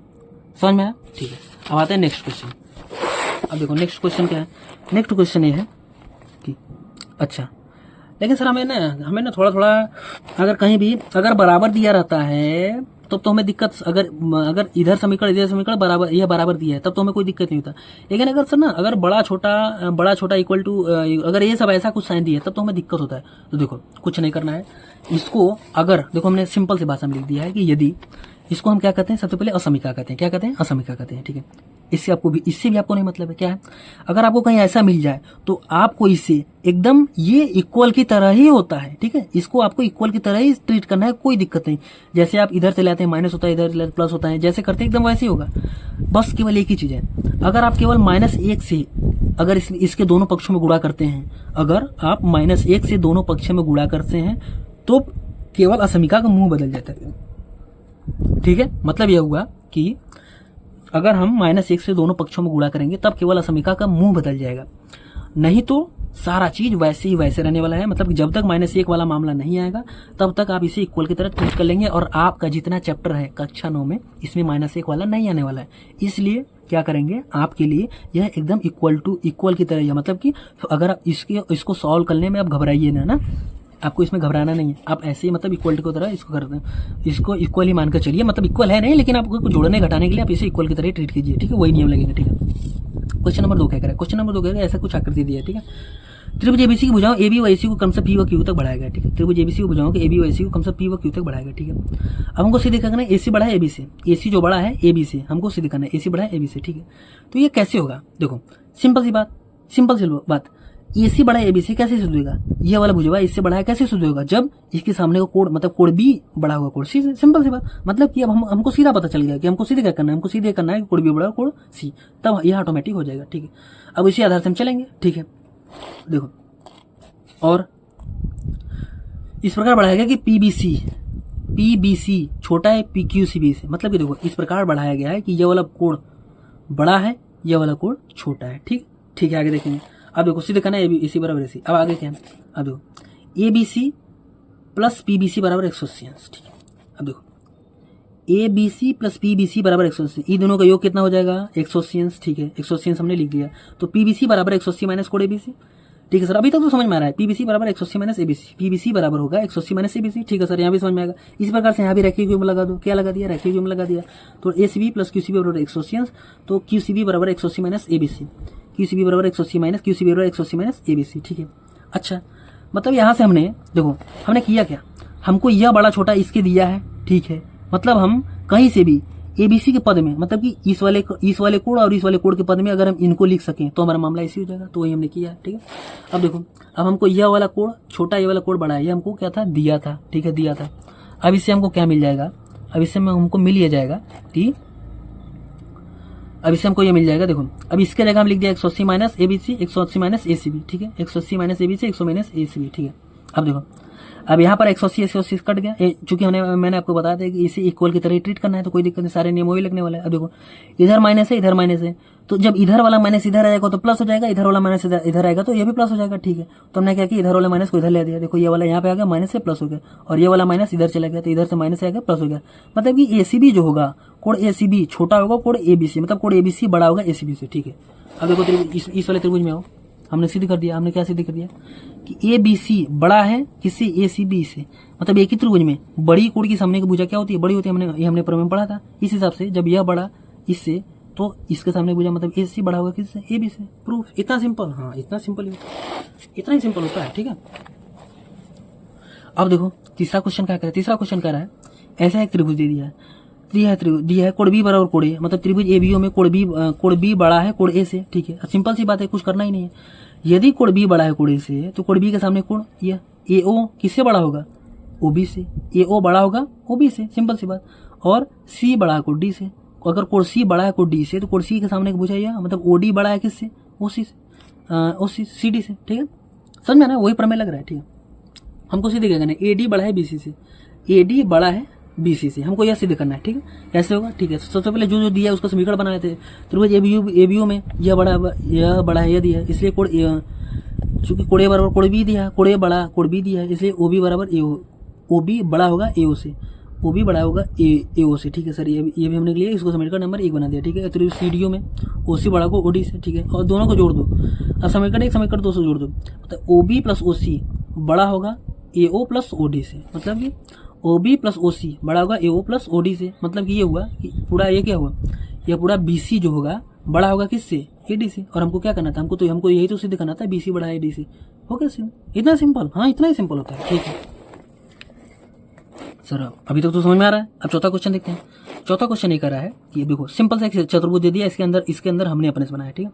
समझ में आया, ठीक है। अब आते हैं नेक्स्ट क्वेश्चन। अब देखो नेक्स्ट क्वेश्चन क्या है, नेक्स्ट क्वेश्चन ये है कि अच्छा लेकिन सर हमें ना थोड़ा अगर कहीं भी अगर बराबर दिया रहता है तब तो हमें दिक्कत, अगर इधर समीकरण बराबर यह बराबर दिया है तब तो हमें कोई दिक्कत नहीं होता। लेकिन अगर सर ना अगर बड़ा छोटा इक्वल टू अगर ये सब ऐसा कुछ साइन दिया है तब तो हमें दिक्कत होता है। तो देखो कुछ नहीं करना है इसको, अगर देखो हमने सिंपल सी भाषा में लिख दिया है कि यदि इसको हम क्या कहते हैं, सबसे पहले असमीका कहते हैं, क्या कहते हैं, असमीका कहते हैं, ठीक है। इससे भी आपको नहीं मतलब है, क्या है, अगर आपको कहीं ऐसा मिल जाए तो आपको इसे एकदम ये इक्वल की तरह ही होता है, ठीक है, इसको आपको इक्वल की तरह ही ट्रीट करना है, कोई दिक्कत नहीं। जैसे आप इधर से लाते हैं माइनस होता है, इधर प्लस होता है, जैसे करते हैं एकदम वैसे ही होगा। बस केवल एक ही चीज है, अगर आप केवल -1 से अगर इसके दोनों पक्षों में गुणा करते हैं, अगर आप -1 से दोनों पक्षों में गुणा करते हैं तो केवल असमीका का मुंह बदल जाता है, ठीक है। मतलब यह हुआ कि अगर हम -1 से दोनों पक्षों में गुणा करेंगे तब केवल असमीका का मुंह बदल जाएगा, नहीं तो सारा चीज वैसे ही वैसे रहने वाला है। मतलब कि जब तक -1 वाला मामला नहीं आएगा तब तक आप इसे इक्वल की तरह ट्रीट कर लेंगे, और आपका जितना चैप्टर है कक्षा 9 में इसमें -1 वाला नहीं आने वाला है। इसलिए क्या करेंगे, आपके लिए यह एकदम इक्वल की तरह है। मतलब कि अगर आप इसको सॉल्व करने में आप घबराइए ना, आपको इसमें घबराना नहीं है, आप ऐसे ही मतलब इक्वल की तरह इसको करते हैं, इसको इक्वल ही मानकर चलिए, मतलब इक्वल है नहीं लेकिन आपको जोड़ने घटाने के लिए आप इसे इक्वल की तरह ट्रीट कीजिए, ठीक है, वही नियम लगेंगे, ठीक है। क्वेश्चन नंबर 2 क्या करें, क्वेश्चन नंबर 2 क्या करें, ऐसा कुछ आकृति दी है, ठीक है। त्रिभुज एबीसी की भुजाओं AB व AC को क्रमशः P व Q तक बढ़ाया गया, ठीक है। त्रिभुज एबीसी की भुजाओं के AB व AC को क्रमशः P व Q तक बढ़ाया गया, ठीक है। अब हमको सीधे करना है AC बड़ा है AB से, AC जो बड़ा है AB से, हमको सीधे करना है AC बड़ा है AB से, ठीक है। तो ये कैसे होगा, देखो सिंपल सी बात, AC बड़ा है AB से कैसे सिद्ध होगा, ये वाला भुजा इससे बड़ा है कैसे सिद्ध होगा, जब इसके सामने का कोड मतलब कोड B बड़ा होगा कोड C से, सिंपल सी बात। मतलब कि अब हमको सीधा पता चल गया कि हमको सीधे क्या करना है, हमको सीधे करना है कि कोड B बड़ा कोड C, तब यह ऑटोमेटिक हो जाएगा, ठीक है। अब इसी आधार से हम चलेंगे, ठीक है। देखो और इस प्रकार बढ़ाया गया कि PBC छोटा है PQCB से, मतलब कि देखो इस प्रकार बढ़ाया गया है कि यह वाला कोड बड़ा है, यह वाला कोड छोटा है, ठीक है। आगे देखेंगे, अब देखो सीधे करना है AC बराबर AC। अब आगे क्या है, अब देखो ABC प्लस PBC बराबर 180, ठीक है। अब देखो ABC प्लस PBC बराबर 180, इन दोनों का योग कितना हो जाएगा 180, ठीक है। 180 हमने लिख दिया, तो PBC बराबर 180 माइनस कोड ABC, ठीक है सर। अभी तक तो समझ में आ रहा है, PBC बराबर 180 माइनस ABC, PBC बराबर होगा 180 माइनस ABC, ठीक है सर, यहाँ भी समझ में आएगा। इस प्रकार से यहाँ भी रेखीय व्योम लगा दो, क्या लगा दिया, रेखीय व्योम लगा दिया। तो ACB प्लस QCB बराबर 180, तो QCB बराबर 180 माइनस ABC, QCB बराबर 180 माइनस QCB बराबर 180 माइनस ABC, ठीक है। अच्छा मतलब यहाँ से हमने किया क्या, हमको यह बड़ा छोटा इसके दिया है, ठीक है। मतलब हम कहीं से भी ABC के पद में, मतलब कि इस वाले कोड और इस वाले कोड के पद में अगर हम इनको लिख सकें तो हमारा मामला ऐसे हो जाएगा। तो वही हमने किया है, ठीक है। अब देखो, अब हमको यह वाला कोड छोटा, ये वाला कोड बड़ा है, ये हमको क्या था, दिया था, ठीक है, दिया था। अब इससे हमको क्या मिल जाएगा, अब इससे हमको मिल ये जाएगा कि अब इससे हमको ये मिल जाएगा। देखो, अब इसके जगह हम लिख दिया 180 माइनस ABC, 180 माइनस ACB, ठीक है, 180 माइनस ABC, 100 माइनस ACB, ठीक है। अब देखो, अब यहाँ पर 180 कट गया, चूंकि मैंने आपको बताया था कि इसे इक्वल की तरह ट्रीट करना है, तो कोई दिक्कत नहीं, सारे नियम वही लगने वाला है। अब देखो, इधर माइनस है, इधर माइनस है, तो जब इधर वाला माइनस इधर आएगा तो प्लस हो जाएगा, इधर वाला माइनस इधर आएगा तो ये भी प्लस हो जाएगा, ठीक है। तो हमने क्या किया, इधर वाला माइनस को इधर ले दिया। देखो, ये वाला यहाँ पे आ गया, माइनस से प्लस हो गया, और ये वाला माइनस इधर चला गया, तो इधर से माइनस आ गया, प्लस हो गया। मतलब कि ACB जो होगा, कोड ACB छोटा होगा कोड ABC, मतलब कोड ABC बड़ा होगा ACB से, ठीक है। अब देखो, इस वाले त्रिभुज में आओ, हमने सिद्ध कर दिया। हमने क्या सिद्ध कर दिया कि ABC बड़ा है किससे, ACB से। मतलब एक ही त्रिभुज में बड़ी कोण की सामने की भुजा क्या होती है, बड़ी होती है। ये हमने प्रमेय में पढ़ा था। इस हिसाब से जब यह बड़ा इससे, तो इसके सामने भुजा मतलब AC बड़ा होगा किससे, AB से। प्रूफ इतना सिंपल, हाँ इतना सिंपल ही, इतना ही सिंपल होता है, ठीक है। अब देखो, तीसरा क्वेश्चन क्या कह रहा है। तीसरा क्वेश्चन कह रहा है, ऐसा एक त्रिभुज दे दिया है, दिया है कोण B बराबर कोण A, मतलब त्रिभुज ABO में कोण B बड़ा है कोण A से, ठीक है। सिंपल सी बात है, कुछ करना ही नहीं है। यदि कोण B बड़ा है कोण A से, तो कोण B के सामने कोण यह AO किससे बड़ा होगा, OB से। AO बड़ा होगा OB से, सिंपल सी बात। और C बड़ा है कोण D से, अगर कोण C बड़ा है कोण D से, तो कोण C के सामने एक भुजा यह, मतलब OD बड़ा है किससे, OC से, CD से, ठीक है। समझ में ना, वही प्रमेय लग रहा है, ठीक है। हमको सीधे क्या करना है, AD बड़ा है BC से, AD बड़ा है BC से, हमको यह सिद्ध करना है, ठीक है। कैसे होगा, ठीक है। सबसे पहले जो दिया है उसका समीकरण बना लेते हैं। त्रिभुज ABO में यह बड़ा है, यह दिया है, इसलिए कोण चूंकि कोण A बराबर कोण B दिया है, कोण A बड़ा कोण B दिया है, इसलिए OB बराबर OB बड़ा होगा AO से, OB बड़ा होगा AO से, ठीक है सर। ये भी हमने लिया, इसको समीकरण नंबर 1 बना दिया, ठीक है। त्रिभुज CDO में OC बड़ा को OD से, ठीक है, और दोनों को जोड़ दो। अब समीकरण 1 समीकरण 2 से जोड़ दो, मतलब OB प्लस OC बड़ा होगा AO प्लस OD से, मतलब कि OB प्लस OC बड़ा होगा AO प्लस OD से। मतलब कि ये हुआ कि पूरा ये क्या हुआ, यह पूरा BC जो होगा बड़ा होगा किससे, AD से। और हमको क्या करना था, हमको यही तो सिद्ध करना था, BC बड़ा है AD से, हो गया। इतना सिंपल, हाँ इतना ही सिंपल होता है, ठीक है सर। अभी तक तो समझ में आ रहा है। अब चौथा क्वेश्चन देखते हैं। चौथा क्वेश्चन ये कर रहा है कि ये देखो, सिंपल सा एक चतुर्भुज दे दिया, इसके अंदर हमने अपने से बनाया, ठीक है।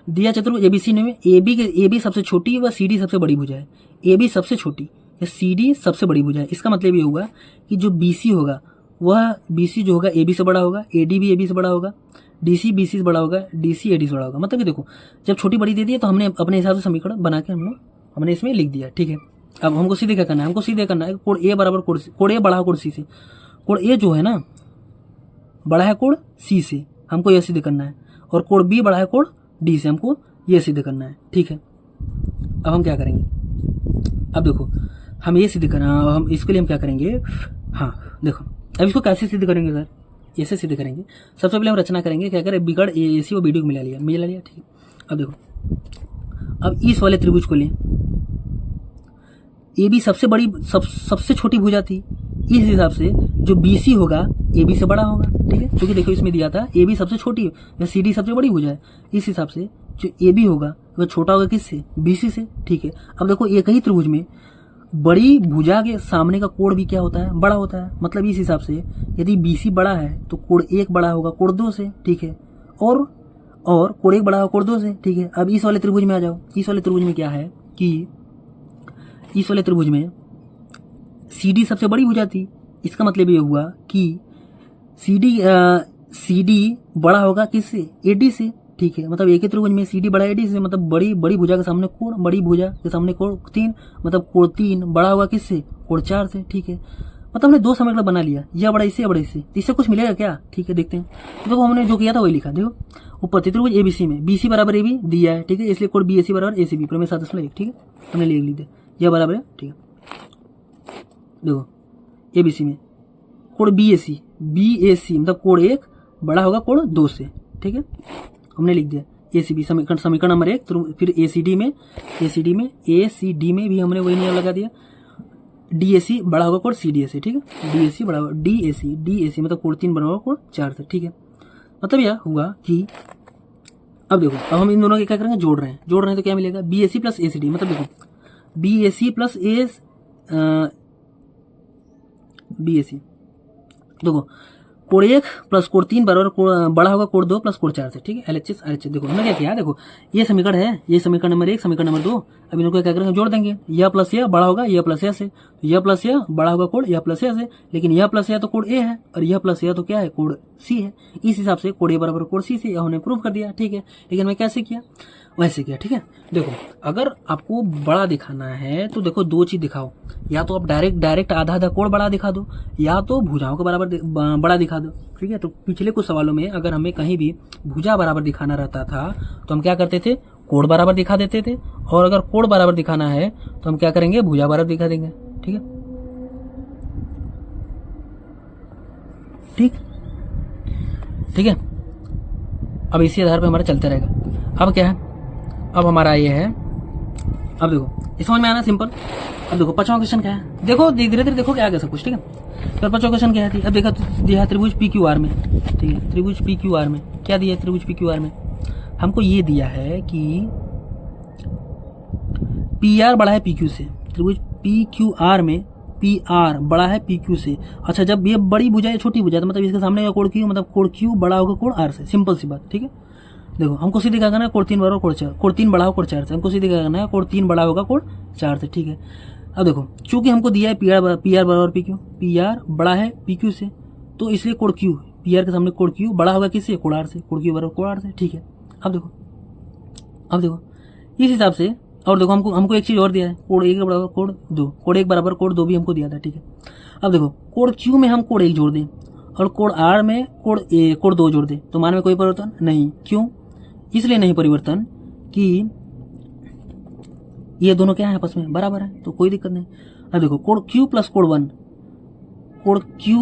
दिया चतुर्भुज ABC में AB सबसे छोटी व CD सबसे बड़ी भुजा है। AB सबसे छोटी या CD सबसे बड़ी भुजा है। इसका मतलब ये होगा कि जो BC होगा वह BC जो होगा AB से बड़ा होगा, AD भी AB से बड़ा होगा, DC BC से बड़ा होगा, DC AD से बड़ा होगा। मतलब कि देखो, जब छोटी बड़ी दे दी है तो हमने अपने हिसाब से समीकरण बना के हमने इसमें लिख दिया, ठीक है। अब हमको सीधे क्या करना है, हमको सीधे करना है कोण A बराबर कोण A बड़ा है कोण C से। कोण A जो है ना बड़ा है कोण C से, हमको यह सिद्ध करना है। और कोण B बड़ा है कोण D से, हमको यह सिद्ध करना है, ठीक है। अब हम क्या करेंगे, अब देखो हम ये सिद्ध करना, हम इसके लिए हम क्या करेंगे, हाँ देखो, अब इसको कैसे सिद्ध करेंगे सर, ऐसे सिद्ध करेंगे। सबसे पहले हम रचना करेंगे, क्या करें, बिगड़ AC और BD को मिला लिया, ठीक है। अब देखो, अब इस वाले त्रिभुज को लें, AB सबसे बड़ी सबसे छोटी भुजा थी, इस हिसाब से जो BC होगा AB से बड़ा होगा, ठीक है। क्योंकि देखो इसमें दिया था AB सबसे छोटी या CD सबसे बड़ी भुजा है, इस हिसाब से जो AB होगा वह छोटा होगा किससे, BC से, ठीक है। अब देखो, एक ही त्रिभुज में बड़ी भुजा के सामने का कोण भी क्या होता है, बड़ा होता है। मतलब इस हिसाब से यदि BC बड़ा है तो कोण 1 बड़ा होगा कोण 2 से, ठीक है। और कोण 1 बड़ा होगा कोण 2 से, ठीक है। अब इस वाले त्रिभुज में आ जाओ। इस वाले त्रिभुज में क्या है कि इस वाले त्रिभुज में CD सबसे बड़ी भुजा थी। इसका मतलब ये हुआ कि CD बड़ा होगा किससे, AD से, ठीक है। मतलब एक ही त्रिभुज में CD बड़ा AD से, मतलब बड़ी भुजा के सामने कोण, बड़ी भुजा के सामने कोण 3, मतलब कोण 3 बड़ा होगा किससे, कोण 4 से, ठीक है। मतलब हमने दो समीकरण बना लिया, यह बड़ा इससे, बड़ा इससे। इससे कुछ मिलेगा क्या, ठीक है, देखते हैं। तो देखो, हमने जो किया था वही लिखा। देखो, ऊपर त्रिभुज ABC में BC बराबर AB दिया है, ठीक है, इसलिए कोण BAC बराबर ACB, प्रमेय 7.1, ठीक है, हमने लिख दिया, यह बराबर है, ठीक है। देखो, ABC में कोण BAC मतलब कोण 1 बड़ा होगा कोण 2 से, ठीक है, हमने लिख दिया। ACB समीकरण नंबर 1। तो फिर ACD में भी हमने वही नियम लगा दिया, DAC बड़ा होगा कोण CDA से, ठीक है। DAC बड़ा होगा DAC मतलब कोण 3 बड़ा होगा कोण 4 से, ठीक है। मतलब यह हुआ कि अब देखो, अब हम इन दोनों के क्या करेंगे, जोड़ रहे हैं तो क्या मिलेगा, BAC प्लस ACD। मतलब देखो, BAC प्लस BAC देखो, कोड 1 प्लस कोड 3 बराबर बड़ा होगा कोड 2 प्लस कोड 4 से, ठीक है। LHS RHS देखो हमने क्या किया, देखो ये समीकरण है, ये समीकरण नंबर 1, समीकरण नंबर 2, अब इनको क्या करेंगे, जोड़ देंगे। यह प्लस यह बड़ा होगा यह प्लस यह से, तो यह प्लस यह बड़ा होगा कोड यह प्लस यह से, लेकिन यह प्लस यह तो कोड A है और यह प्लस यह तो क्या है, कोड C है। इस हिसाब से कोड A बराबर कोड C से हमने प्रूव कर दिया, ठीक है। लेकिन मैं कैसे किया, वैसे किया, ठीक है। देखो अगर आपको बड़ा दिखाना है तो देखो दो चीज दिखाओ, या तो आप डायरेक्ट आधा आधा कोड बड़ा दिखा दो, या तो भुजाओं के बराबर बड़ा दिखा दो, ठीक है। तो पिछले कुछ सवालों में अगर हमें कहीं भी भुजा बराबर दिखाना रहता था तो हम क्या करते थे, कोड बराबर दिखा देते थे, और अगर कोड बराबर दिखाना है तो हम क्या करेंगे, भुजा बराबर दिखा देंगे, ठीक है। ठीक है, अब इसी आधार पे हमारा चलते रहेगा। अब क्या है, अब हमारा ये है, अब देखो इस समझ में आना सिंपल। अब देखो 5वां क्वेश्चन क्या है, देखो धीरे धीरे देखो क्या आ गया सब कुछ, ठीक है। फिर 5वां क्वेश्चन क्या है, अब देखा दिया है त्रिभुज PQR में, ठीक है। त्रिभुज PQR में क्या दिया है, त्रिभुज PQR में हमको ये दिया है कि PR बड़ा है PQ से, त्रिभुज PQR में PR बड़ा है PQ से। अच्छा जब ये बड़ी भुजा है छोटी भुजा है तो मतलब इसके सामने का कोड Q, मतलब कोड Q बड़ा होगा कोड R से, सिंपल सी बात, ठीक है। देखो हमको सीधे क्या करना है, कोड 3 बड़ा होगा कोड 4, कोड 3 बड़ा होगा कोड 4 से, हमको सीधे क्या करना है, कोड 3 बड़ा होगा कोड 4 से, ठीक है। अब देखो चूंकि हमको दिया है PR बराबर PQ, PR बड़ा है PQ से, तो इसलिए कोड Q, PR के सामने कोड Q बड़ा होगा किससे, कोड R से, कोड Q बराबर कोड R से, ठीक है। अब देखो इस हिसाब से, और देखो हमको एक चीज और दिया है, कोड 1 बराबर कोड 2, कोड 1 बराबर कोड 2 भी हमको दिया था, ठीक है। अब देखो कोड Q में हम कोड 1 जोड़ दें और कोड R में कोड 2 जोड़ दें तो मान में कोई परिवर्तन नहीं, क्यों, इसलिए नहीं परिवर्तन कि ये दोनों क्या है, आपस में बराबर है, तो कोई दिक्कत नहीं। अब देखो code Q plus code 1, code Q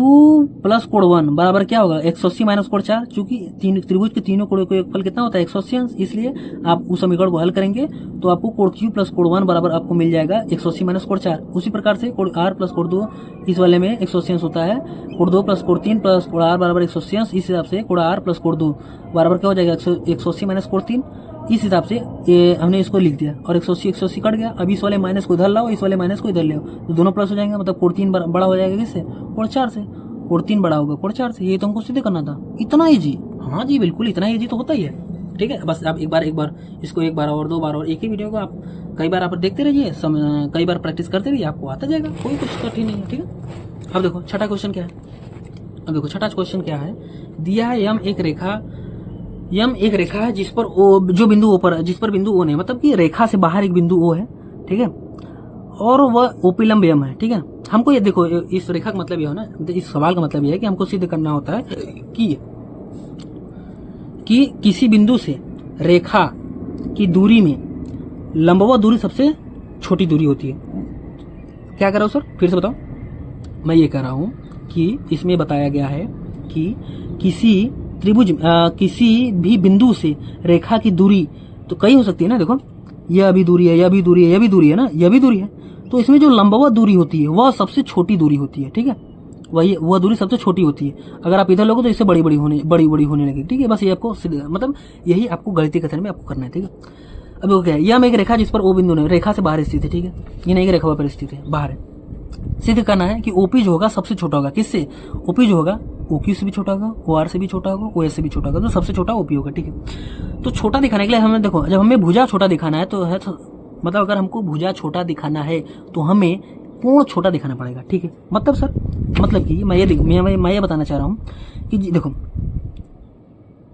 plus code 1 बराबर क्या होगा, 180 माइनस कोड 4, चूंकि त्रिभुज के तीनों कोड का योगफल कितना होता है, 180 अंश, इसलिए आप उस समीकरण को हल करेंगे तो आपको कोड Q प्लस कोड 1 बराबर आपको मिल जाएगा 180 माइनस कोड 4। उसी प्रकार से कोड R प्लस कोड 2, इस वाले में 180 अंश होता है, code 2 plus code 3 plus code R बराबर 180 अंश, इस हिसाब से कोड R प्लस कोड 2 बराबर क्या हो जाएगा, 180 माइनस कोड 3। इस हिसाब से ये हमने इसको लिख दिया और 180 कट गया। अब इस वाले माइनस को इधर लाओ, इस वाले माइनस को इधर ले आओ, तो दोनों प्लस हो जाएंगे, मतलब कोड 3 बड़ा हो जाएगा किससे, कोड 4 से, कोड 3 बड़ा होगा कोड 4 से। ये तो हमको सीधे करना था, इतना ईजी, हाँ जी बिल्कुल इतना ईजी तो होता ही है, ठीक है। बस आप एक बार इसको एक बार और 2 बार और एक ही वीडियो को आप कई बार आप देखते रहिए, कई बार प्रैक्टिस करते रहिए, आपको आता जाएगा, कोई कुछ कठिन नहीं है, ठीक है। अब देखो छठा क्वेश्चन क्या है, अब देखो छठा क्वेश्चन क्या है, दिया है यम एक रेखा है जिस पर O, जो बिंदु O पर, जिस पर बिंदु O नहीं, मतलब कि रेखा से बाहर एक बिंदु O है, ठीक है, और वह ओपिलंब यम है, ठीक है। हमको ये देखो इस रेखा का मतलब ये हो ना, इस सवाल का मतलब ये है कि हमको सिद्ध करना होता है कि किसी बिंदु से रेखा की दूरी में लंबवत दूरी सबसे छोटी दूरी होती है। क्या कर रहा हूं सर, फिर से बताओ। मैं ये कह रहा हूं कि इसमें बताया गया है कि किसी त्रिभुज किसी भी बिंदु से रेखा की दूरी तो कई हो सकती है ना, देखो यह भी दूरी है, यह भी दूरी है, यह भी दूरी है ना, यह भी दूरी है, तो इसमें जो लंबवत दूरी होती है वह सबसे छोटी दूरी होती है, ठीक है। वह दूरी सबसे छोटी होती है। अगर आप इधर लोगे तो इससे बड़ी बड़ी होने लगेगी, ठीक है। बस ये आपको मतलब यही आपको गणितीय कथन में आपको करना है, ठीक है। अब वो क्या है, यह एक रेखा जिस पर O बिंदु नहीं, रेखा से बाहर स्थित है, ठीक है, ये नहीं रेखा पर स्थित है, बाहर है। सिद्ध करना है कि OP जो होगा सबसे छोटा होगा किससे, OP जो होगा OQ से भी छोटा होगा, OR से भी छोटा होगा, OS से भी छोटा होगा, तो सबसे छोटा OP होगा, ठीक है। तो छोटा दिखाने के लिए हमें देखो, जब हमें भुजा छोटा दिखाना है तो मतलब अगर हमको भुजा छोटा दिखाना है तो हमें कोण छोटा दिखाना पड़ेगा, ठीक है। मतलब सर, मतलब कि मैं ये बताना चाह रहा हूं कि देखो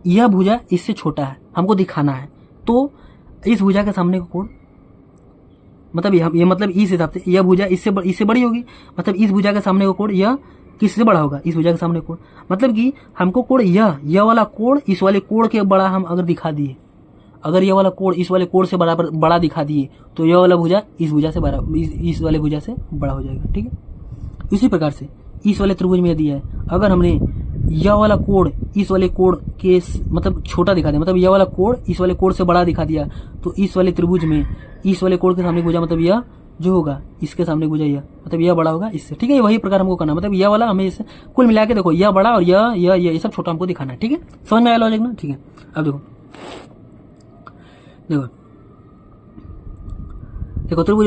यह भुजा इससे छोटा है, हमको दिखाना है, तो इस भुजा के सामने का कोण, मतलब ये मतलब इस हिसाब से यह भुजा इससे बड़ी होगी, मतलब इस भुजा के सामने का कोण यह किससे बड़ा होगा, इस भुजा के सामने कोण, मतलब कि हमको कोण यह वाला कोण इस वाले कोण के बड़ा हम अगर दिखा दिए, अगर यह वाला कोण इस वाले कोण से बड़ा दिखा दिए तो यह वाला भुजा इस भुजा से बड़ा, इस वाले भुजा से बड़ा हो जाएगा, ठीक है। इसी प्रकार से इस वाले त्रिभुज में दिया है, अगर हमने यह वाला कोण इस वाले कोण के मतलब छोटा दिखा दिया, मतलब यह वाला कोण इस वाले कोण से बड़ा दिखा दिया, तो इस वाले त्रिभुज में इस वाले कोण के सामने भुजा, मतलब यह जो होगा इसके सामने भुजा यह, मतलब यह बड़ा होगा इससे, ठीक है। वही प्रकार हमको करना, मतलब यह वाला हमें इससे कुल मिला के देखो यह बड़ा और यह सब छोटा हमको दिखाना है, ठीक है। समझ में आया लॉजिक ना, ठीक है। अब देखो त्रिभुज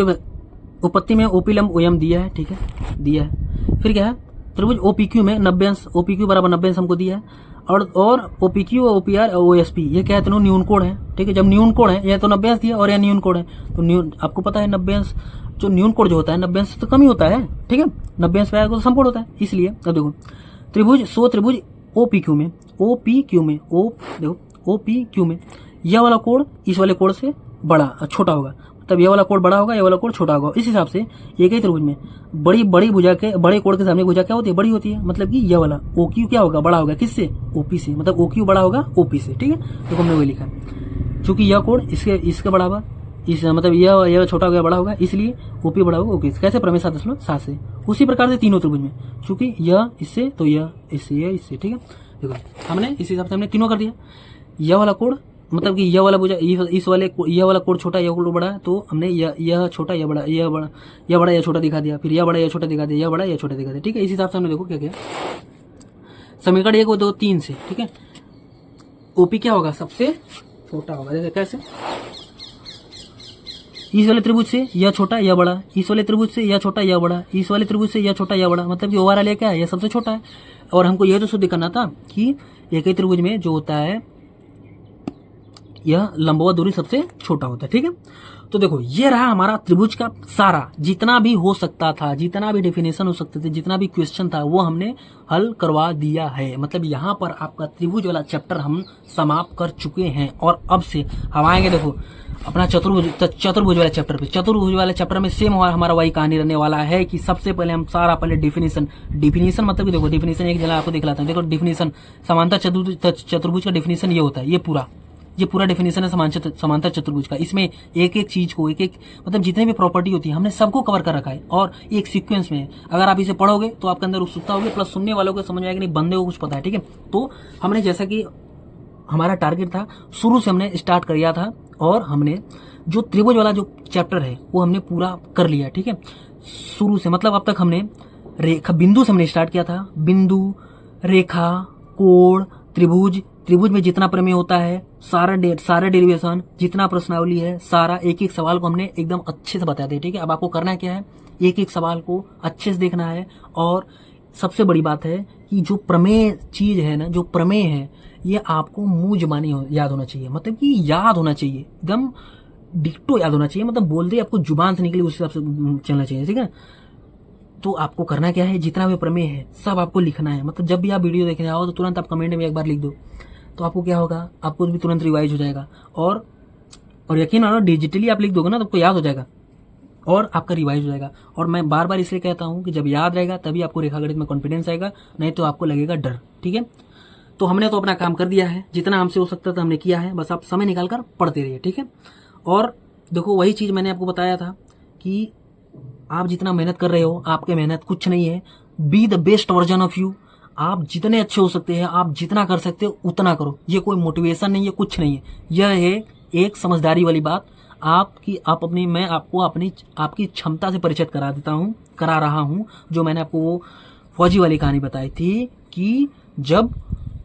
उत्पत्ति में ओपी लंब ओयम दिया है, ठीक है, दिया है। फिर क्या है, त्रिभुज OPQ में 90 अंश, OPQ बराबर 90 अंश हमको दिया है, और OPQ और OPR और OSP ये क्या है, तीनों न्यून कोण है, ठीक है। जब न्यून कोण है, यह तो 90 अंश दिया और यह न्यून कोण है, तो न्यून आपको पता है 90 अंश जो न्यून कोण जो होता है 90 अंश तो कम ही होता है, ठीक है। 90 अंश पे आएगा तो समकोण होता है, इसलिए अब देखो त्रिभुज OPQ में देखो OPQ में यह वाला कोण इस वाले कोण से बड़ा छोटा होगा, तब यह वाला कोण बड़ा होगा, यह वाला कोण छोटा होगा। इस हिसाब से एक ही त्रिभुज में बड़ी भुजा के बड़े कोण के सामने भुजा क्या होती है, बड़ी होती है, मतलब कि यह वाला OQ क्या होगा, बड़ा होगा किससे, OP से, मतलब OQ बड़ा होगा OP से, ठीक है। तो हमने वही लिखा, क्योंकि यह कोण इसके बराबर, इस मतलब यह छोटा हो गया बड़ा होगा, इसलिए OP बड़ा होगा OQ से। कैसे, प्रमेय 7.7 से। उसी प्रकार से तीनों त्रिभुज में, चूंकि यह इससे तो यह इससे, यह इससे, ठीक है। देखो हमने इस हिसाब से हमने तीनों कर दिया। यह वाला कोण मतलब कि यह वाला भुजा इस वाले यह वाला कोण छोटा, यह कोण बड़ा है, तो हमने यह छोटा, यह बड़ा, यह छोटा दिखा दिया, फिर यह बड़ा, यह छोटा दिखा दिया, यह बड़ा, यह छोटा दिखा दिया, ठीक है। इस हिसाब से हमने देखो क्या किया, समीकरण 1 2 3 से, ठीक है। OP क्या होगा, सबसे छोटा होगा। जैसे कैसे, इस वाले त्रिभुज से यह छोटा यह बड़ा, इस वाले त्रिभुज से यह छोटा यह बड़ा, इस वाले त्रिभुज से यह छोटा यह बड़ा, मतलब कि ओवरऑल क्या है, यह सबसे छोटा है। और हमको यह तो सिद्ध करना था कि एक ही त्रिभुज में जो होता है यह लंबवत दूरी सबसे छोटा होता है, ठीक है। तो देखो ये रहा हमारा त्रिभुज का सारा, जितना भी हो सकता था, जितना भी डेफिनेशन हो सकते थे, जितना भी क्वेश्चन था, वो हमने हल करवा दिया है। मतलब यहाँ पर आपका त्रिभुज वाला चैप्टर हम समाप्त कर चुके हैं। और अब से हम आएंगे देखो अपना चतुर्भुज वाले चैप्टर पे। चतुर्भुज वाले चैप्टर में सेम हमारा वही कहानी रहने वाला है कि सबसे पहले हम सारा पहले डेफिनेशन मतलब कि देखो डेफिनेशन एक जगह आपको दिखलाता हूँ। देखो डेफिनेशन समांतर चतुर्भुज का डेफिनेशन ये होता है, ये पूरा डेफिनेशन है समांतर चतुर्भुज का। इसमें एक एक चीज को एक मतलब जितने भी प्रॉपर्टी होती है हमने सबको कवर कर रखा है और एक सीक्वेंस में है। अगर आप इसे पढ़ोगे तो आपके अंदर उत्सुकता होगी, प्लस सुनने वालों को समझ आएगा, नहीं बंदे को कुछ पता है, ठीक है। तो हमने जैसा कि हमारा टारगेट था शुरू से हमने स्टार्ट किया था और हमने जो त्रिभुज वाला जो चैप्टर है वो हमने पूरा कर लिया, ठीक है। शुरू से मतलब अब तक हमने रेखा बिंदु से हमने स्टार्ट किया था, बिंदु, रेखा, कोण, त्रिभुज में जितना प्रमेय होता है, सारा डेरिवेशन, जितना प्रश्नावली है, सारा एक एक सवाल को हमने एकदम अच्छे से बता दिया, ठीक है। अब आपको करना क्या है, एक एक सवाल को अच्छे से देखना है। और सबसे बड़ी बात है कि जो प्रमेय चीज है ना, जो प्रमेय है ये आपको मुंह जुबानी याद होना चाहिए, मतलब कि याद होना चाहिए, एकदम डिक्टो याद होना चाहिए, मतलब बोलते आपको जुबान से निकले उस हिसाब से चलना चाहिए, ठीक है। तो आपको करना क्या है, जितना भी प्रमेय है सब आपको लिखना है। मतलब जब भी आप वीडियो देखने आओ तो तुरंत आप कमेंट में एक बार लिख दो, तो आपको क्या होगा, आपको भी तुरंत रिवाइज हो जाएगा। और यकीन मानो डिजिटली आप लिख दोगे ना तो आपको याद हो जाएगा और आपका रिवाइज हो जाएगा। और मैं बार बार इसलिए कहता हूँ कि जब याद रहेगा तभी आपको रेखागणित में कॉन्फिडेंस आएगा, नहीं तो आपको लगेगा डर, ठीक है। तो हमने तो अपना काम कर दिया है, जितना हमसे हो सकता था हमने किया है, बस आप समय निकाल कर पढ़ते रहिए, ठीक है। और देखो वही चीज मैंने आपको बताया था कि आप जितना मेहनत कर रहे हो, आपके मेहनत कुछ नहीं है। Be the best version of you. आप जितने अच्छे हो सकते हैं, आप जितना कर सकते हो उतना करो। ये कोई मोटिवेशन नहीं है, कुछ नहीं है, यह है एक समझदारी वाली बात मैं आपको आपकी क्षमता से परिचित करा रहा हूँ। जो मैंने आपको वो फौजी वाली कहानी बताई थी कि जब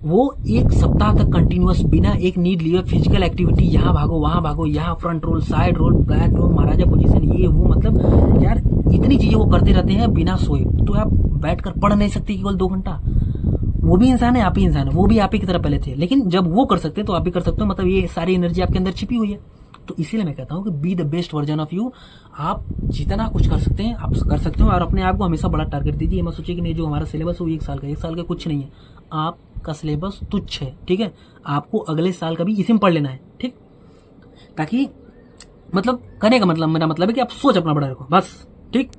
वो एक सप्ताह तक कंटिन्यूअस बिना एक नीड लिए फिजिकल एक्टिविटी, यहाँ भागो वहां भागो, यहाँ front roll, side roll, back roll, महाराजा पोजीशन, ये वो, मतलब यार इतनी चीजें वो करते रहते हैं बिना सोए। तो आप बैठकर पढ़ नहीं सकते केवल 2 घंटा। वो भी इंसान है, आप ही इंसान है, वो भी आप ही की तरह पहले थे, लेकिन जब वो कर सकते हैं तो आप भी कर सकते हो। मतलब ये सारी एनर्जी आपके अंदर छिपी हुई है। तो इसीलिए मैं कहता हूँ कि be the best version of you. आप जितना कुछ कर सकते हैं आप कर सकते हो, और अपने आप को हमेशा बड़ा टारगेट दीजिए। मत सोचिए कि नहीं जो हमारा सिलेबस है वो 1 साल का कुछ नहीं है। आपका सिलेबस तुच्छ है, ठीक है। आपको अगले साल का भी इसी में पढ़ लेना है, ठीक, ताकि मतलब करने का मतलब मेरा मतलब है कि आप सोच अपना बड़ा रखो, बस, ठीक।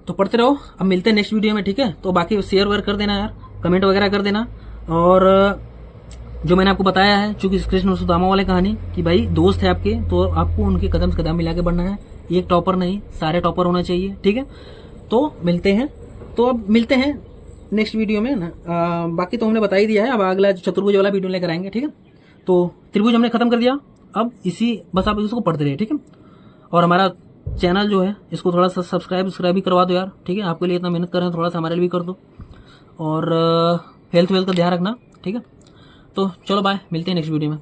तो पढ़ते रहो। अब मिलते हैं नेक्स्ट वीडियो में, ठीक है। तो बाकी शेयर वेयर कर देना यार, कमेंट वगैरह कर देना। और जो मैंने आपको बताया है, चूंकि कृष्ण और सुदामा वाले कहानी कि भाई दोस्त है आपके, तो आपको उनके कदम से कदम मिला के बढ़ना है। एक टॉपर नहीं, सारे टॉपर होना चाहिए, ठीक है। तो मिलते हैं, तो अब मिलते हैं नेक्स्ट वीडियो में ना। बाकी तो हमने बता ही दिया है, अब अगला चतुर्भुज वाला वीडियो लेकर आएंगे, ठीक है। तो त्रिभुज हमने खत्म कर दिया, अब बस आप इसको पढ़ते रहिए, ठीक है। और हमारा चैनल जो है इसको थोड़ा सा सब्सक्राइब भी करवा दो यार, ठीक है। आपके लिए इतना मेहनत कर रहे हैं, थोड़ा सा हमारे लिए भी कर दो। और हेल्थ का ध्यान रखना, ठीक है। तो चलो बाय, मिलते हैं नेक्स्ट वीडियो में।